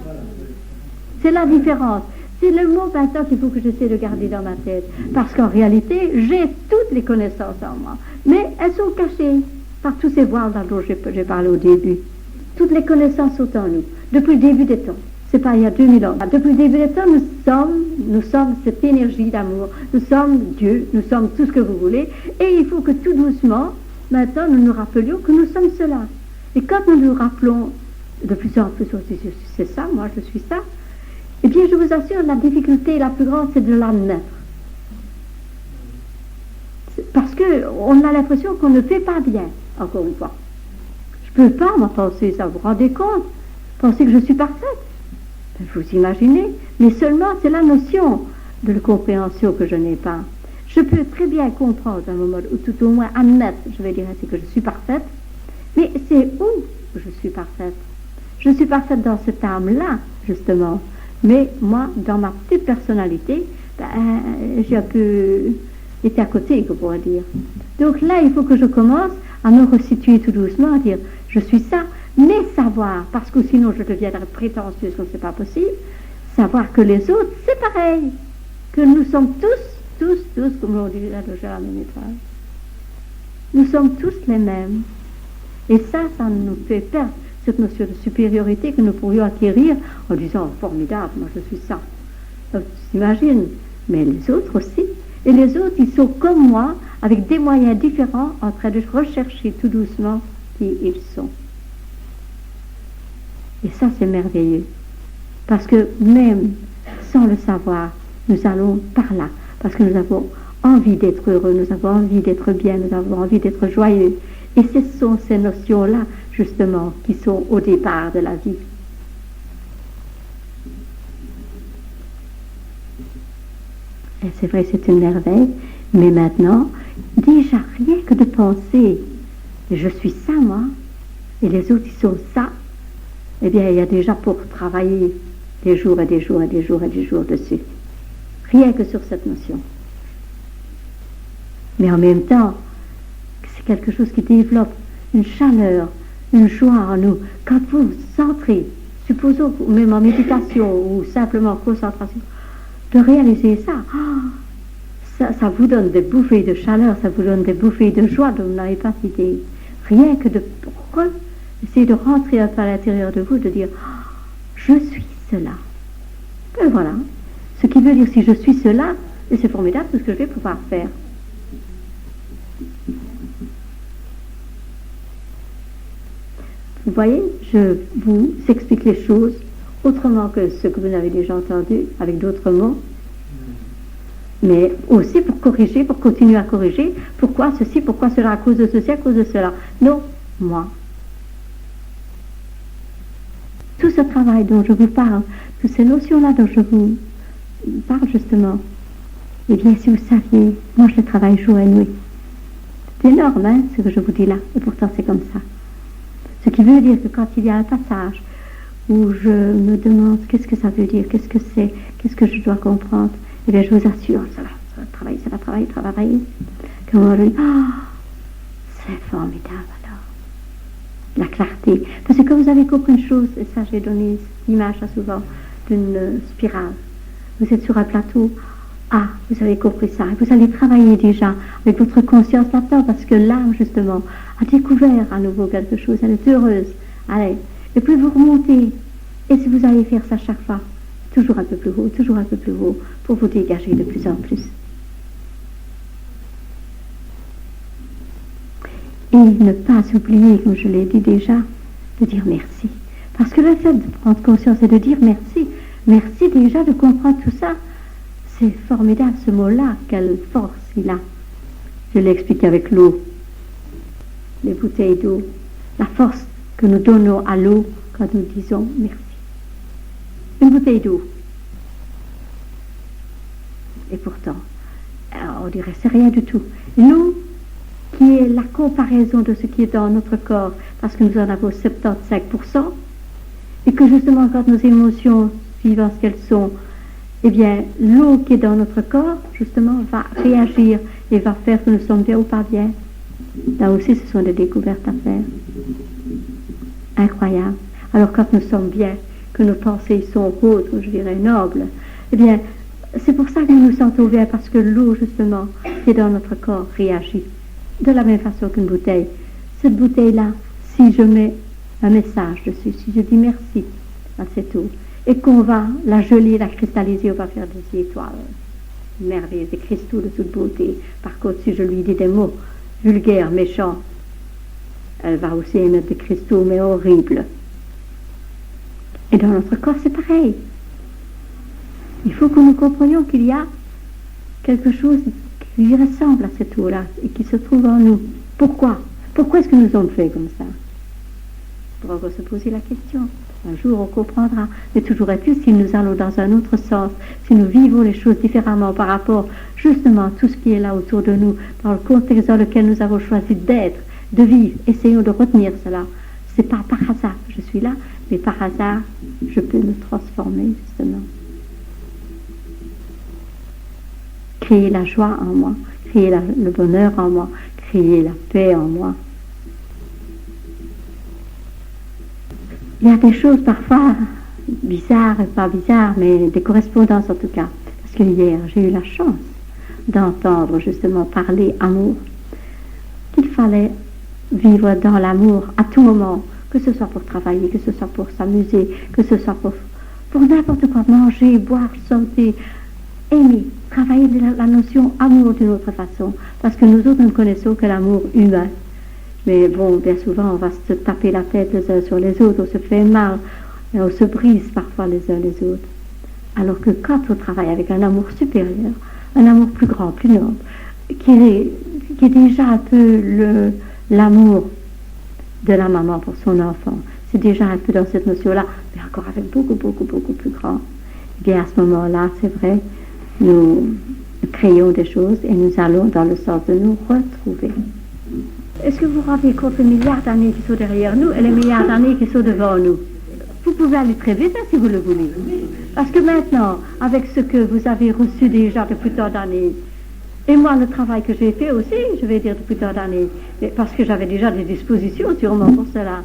C'est la différence. C'est le mot maintenant qu'il faut que j'essaie de garder dans ma tête. Parce qu'en réalité, j'ai toutes les connaissances en moi. Mais elles sont cachées par tous ces voiles dont j'ai parlé au début. Toutes les connaissances sont en nous. Depuis le début des temps. C'est pas il y a 2000 ans. Depuis le début des temps, nous sommes cette énergie d'amour. Nous sommes Dieu. Nous sommes tout ce que vous voulez. Et il faut que tout doucement, maintenant, nous nous rappelions que nous sommes cela. Et quand nous nous rappelons de plus en plus, c'est ça, moi je suis ça, eh bien je vous assure, la difficulté la plus grande, c'est de l'admettre. Parce qu'on a l'impression qu'on ne fait pas bien, encore une fois. Je ne peux pas m'en penser ça, vous vous rendez compte? Penser que je suis parfaite? Vous imaginez? Mais seulement c'est la notion de la compréhension que je n'ai pas. Je peux très bien comprendre à un moment, ou tout au moins admettre, je vais dire ainsi, que je suis parfaite, mais c'est où je suis parfaite? Je suis parfaite dans cette âme-là, justement. Mais moi, dans ma petite personnalité, j'ai un peu été à côté, qu'on pourrait dire. Donc là, il faut que je commence à me resituer tout doucement, à dire, je suis ça, mais savoir, parce que sinon je deviendrai prétentieuse, comme c'est pas possible, savoir que les autres, c'est pareil, que nous sommes tous, comme on dit, la même étoile. Nous sommes tous les mêmes. Et ça nous fait perdre cette notion de supériorité que nous pourrions acquérir en disant, oh, formidable, moi je suis ça. Donc, tu t'imagines, mais les autres aussi. Et les autres, ils sont comme moi, avec des moyens différents, en train de rechercher tout doucement qui ils sont. Et ça, c'est merveilleux. Parce que même sans le savoir, nous allons par là. Parce que nous avons envie d'être heureux, nous avons envie d'être bien, nous avons envie d'être joyeux. Et ce sont ces notions-là, justement, qui sont au départ de la vie. Et c'est vrai, c'est une merveille, mais maintenant, déjà, rien que de penser, je suis ça, moi, et les autres, ils sont ça, eh bien, il y a déjà pour travailler des jours et des jours et des jours et des jours dessus. Rien que sur cette notion. Mais en même temps, c'est quelque chose qui développe une chaleur, une joie en nous. Quand vous centrez, supposons même en méditation ou simplement en concentration, de réaliser ça, ça vous donne des bouffées de chaleur, ça vous donne des bouffées de joie dont vous n'avez pas idée. Rien que de essayer de rentrer un peu à l'intérieur de vous, de dire, je suis cela. Et voilà. Ce qui veut dire, si je suis cela, et c'est formidable tout ce que je vais pouvoir faire. Vous voyez, je vous explique les choses autrement que ce que vous avez déjà entendu, avec d'autres mots, mais aussi pour corriger, pour continuer à corriger, pourquoi ceci, pourquoi cela, à cause de ceci, à cause de cela. Non, moi. Tout ce travail dont je vous parle, toutes ces notions-là dont je vous parle justement, eh bien, si vous saviez, moi je le travaille jour et nuit. C'est énorme, hein, ce que je vous dis là, et pourtant c'est comme ça. Ce qui veut dire que quand il y a un passage où je me demande qu'est-ce que ça veut dire, qu'est-ce que c'est, qu'est-ce que je dois comprendre, eh bien je vous assure, ça va travailler. Comme on dit, c'est formidable alors. La clarté. Parce que quand vous avez compris une chose, et ça j'ai donné l'image souvent d'une spirale, vous êtes sur un plateau, vous avez compris ça, et vous allez travailler déjà avec votre conscience là-dedans, parce que l'âme justement a découvert à nouveau quelque chose, elle est heureuse. Allez. Et puis vous remontez, Et si vous allez faire ça chaque fois, toujours un peu plus haut, toujours un peu plus haut, pour vous dégager de plus en plus. Et ne pas oublier, comme je l'ai dit déjà, de dire merci. Parce que le fait de prendre conscience et de dire merci, merci déjà de comprendre tout ça, c'est formidable ce mot-là, quelle force il a. Je l'explique avec l'eau, les bouteilles d'eau, la force que nous donnons à l'eau quand nous disons merci. Une bouteille d'eau. Et pourtant, on dirait c'est rien du tout. L'eau qui est la comparaison de ce qui est dans notre corps, parce que nous en avons 75%, et que justement quand nos émotions, suivant ce qu'elles sont, eh bien l'eau qui est dans notre corps, justement, va réagir et va faire que nous sommes bien ou pas bien. Là aussi, ce sont des découvertes à faire. Incroyable. Alors quand nous sommes bien, que nos pensées sont hautes, ou je dirais nobles, eh bien, c'est pour ça que nous nous sentons bien, parce que l'eau, justement, qui est dans notre corps, réagit. De la même façon qu'une bouteille. Cette bouteille-là, si je mets un message dessus, si je dis merci à cette eau, et qu'on va la geler, la cristalliser, on va faire des étoiles merveilleuses, des cristaux de toute beauté. Par contre, si je lui dis des mots vulgaires, méchants, elle va aussi émettre des cristaux, mais horribles. Et dans notre corps, c'est pareil. Il faut que nous comprenions qu'il y a quelque chose qui lui ressemble à cette eau-là et qui se trouve en nous. Pourquoi? Pourquoi est-ce que nous sommes faits comme ça? Il faudra se poser la question. Un jour, on comprendra. Mais toujours est-il, si nous allons dans un autre sens, si nous vivons les choses différemment par rapport justement à tout ce qui est là autour de nous, dans le contexte dans lequel nous avons choisi d'être, de vivre, essayons de retenir cela. C'est pas par hasard que je suis là, mais par hasard, je peux me transformer justement. Créer la joie en moi, créer le bonheur en moi, créer la paix en moi. Il y a des choses parfois bizarres et pas bizarres, mais des correspondances en tout cas. Parce que hier, j'ai eu la chance d'entendre justement parler amour. Qu'il fallait vivre dans l'amour à tout moment, que ce soit pour travailler, que ce soit pour s'amuser, que ce soit pour n'importe quoi, manger, boire, sauter, aimer, travailler la notion amour d'une autre façon. Parce que nous autres, nous ne connaissons que l'amour humain. Mais bon, bien souvent, on va se taper la tête les uns sur les autres, on se fait mal, et on se brise parfois les uns les autres. Alors que quand on travaille avec un amour supérieur, un amour plus grand, plus noble, qui est déjà un peu l'amour de la maman pour son enfant, c'est déjà un peu dans cette notion-là, mais encore avec beaucoup, beaucoup, beaucoup plus grand. Et bien à ce moment-là, c'est vrai, nous créons des choses et nous allons dans le sens de nous retrouver. Est-ce que vous vous rendez compte les milliards d'années qui sont derrière nous et les milliards d'années qui sont devant nous? Vous pouvez aller très vite si vous le voulez. Parce que maintenant, avec ce que vous avez reçu déjà depuis tant d'années, et moi le travail que j'ai fait aussi, je vais dire depuis tant d'années, parce que j'avais déjà des dispositions sûrement pour cela,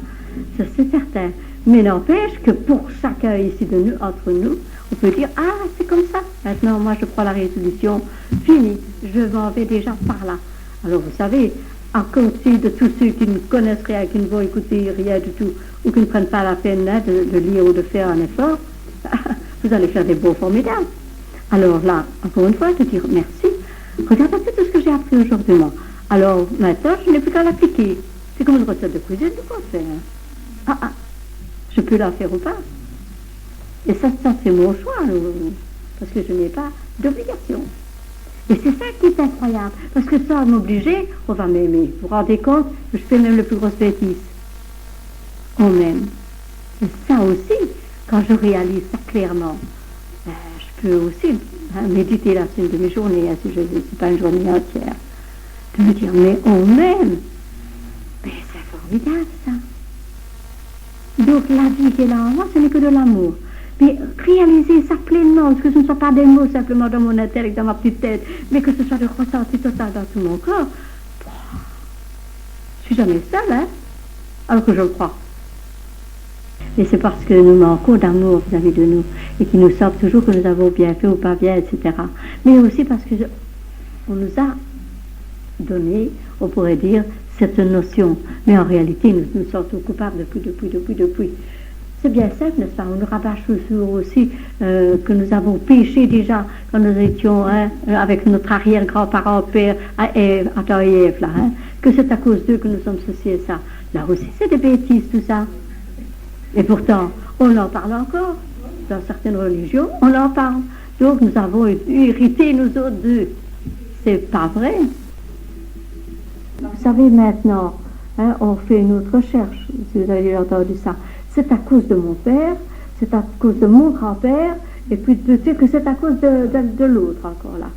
ça c'est certain. Mais n'empêche que pour chacun ici de nous, entre nous, on peut dire, ah c'est comme ça. Maintenant moi je prends la résolution, fini, je m'en vais déjà par là. Alors vous savez, à côté de tous ceux qui ne connaissent rien, qui ne vont écouter rien du tout, ou qui ne prennent pas la peine de lire ou de faire un effort, vous allez faire des beaux formidables. Alors là, encore une fois, de dire merci. Regardez tout ce que j'ai appris aujourd'hui. Alors maintenant, je n'ai plus qu'à l'appliquer. C'est comme une recette de cuisine, de quoi faire. Je peux la faire ou pas. Et ça c'est mon choix, parce que je n'ai pas d'obligation. Et c'est ça qui est incroyable, parce que sans m'obliger, on va m'aimer. Vous vous rendez compte? Je fais même le plus grosse bêtise. On m'aime. Et ça aussi, quand je réalise ça clairement, je peux aussi méditer là, c'est une de mes journées, si je dis, c'est pas une journée entière, de me dire, mais on m'aime. Mais c'est formidable ça. Donc la vie qui est là en moi, ce n'est que de l'amour. Mais réaliser ça pleinement, que ce ne soit pas des mots simplement dans mon intellect, dans ma petite tête, mais que ce soit le ressenti total dans tout mon corps. Je suis jamais seule, hein, alors que je le crois. Et c'est parce que nous manquons d'amour vis-à-vis de nous, et qu'il nous semble toujours que nous avons bien fait ou pas bien, etc. Mais aussi parce que on nous a donné, on pourrait dire, cette notion. Mais en réalité, nous nous sentons coupables depuis. C'est bien simple, n'est-ce pas? On nous rabâche toujours aussi que nous avons péché déjà quand nous étions avec notre arrière-grand-parent, père, Adam et Ève, là, que c'est à cause d'eux que nous sommes ceci et ça. Là aussi, c'est des bêtises, tout ça. Et pourtant, on en parle encore. Dans certaines religions, on en parle. Donc, nous avons hérité, nous autres, d'eux. C'est pas vrai. Vous savez, maintenant, on fait une autre recherche, si vous avez entendu ça. C'est à cause de mon père, c'est à cause de mon grand-père, et puis peut-être que c'est à cause de l'autre encore là.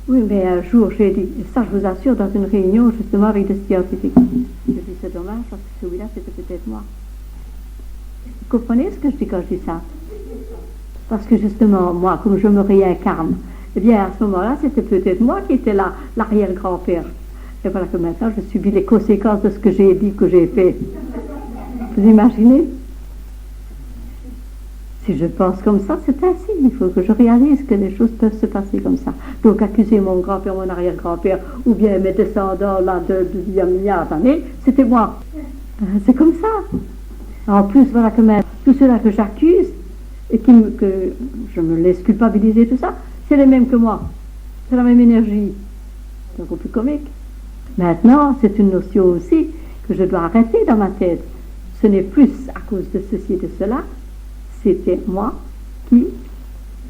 Oui, mais un jour, j'ai dit, et ça je vous assure, dans une réunion justement avec des scientifiques, j'ai dit c'est dommage parce que celui-là c'était peut-être moi. Vous comprenez ce que je dis quand je dis ça? Parce que justement, moi, comme je me réincarne, eh bien à ce moment-là, c'était peut-être moi qui étais là, l'arrière-grand-père. Et voilà que maintenant, je subis les conséquences de ce que j'ai dit, que j'ai fait. Vous imaginez? Si je pense comme ça, c'est ainsi. Il faut que je réalise que les choses peuvent se passer comme ça. Donc accuser mon grand-père, mon arrière-grand-père, ou bien mes descendants là d'il y a milliards d'années, c'était moi. C'est comme ça. En plus, voilà que même tout cela que j'accuse, et que je me laisse culpabiliser, tout ça, c'est les mêmes que moi. C'est la même énergie. C'est encore plus comique. Maintenant, c'est une notion aussi que je dois arrêter dans ma tête. Ce n'est plus à cause de ceci et de cela. C'était moi qui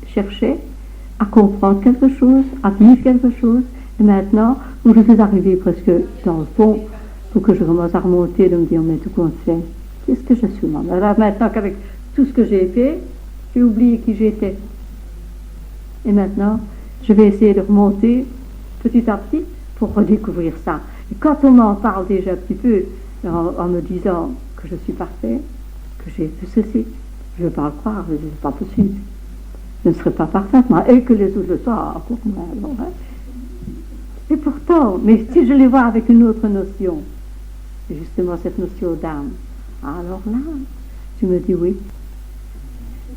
cherchais à comprendre quelque chose, à vivre quelque chose. Et maintenant, où je suis arrivée presque dans le fond, pour que je commence à remonter, de me dire, mais tout compte fait, qu'est-ce que je suis moi? Alors maintenant qu'avec tout ce que j'ai fait, j'ai oublié qui j'étais. Et maintenant, je vais essayer de remonter petit à petit pour redécouvrir ça. Et quand on m'en parle déjà un petit peu, en me disant que je suis parfait, que j'ai tout ceci, je ne veux pas le croire, ce n'est pas possible. Je ne serai pas parfaite, moi, et que les autres le soient encore moins. Et pourtant, mais si je les vois avec une autre notion, justement cette notion d'âme, alors là, tu me dis oui.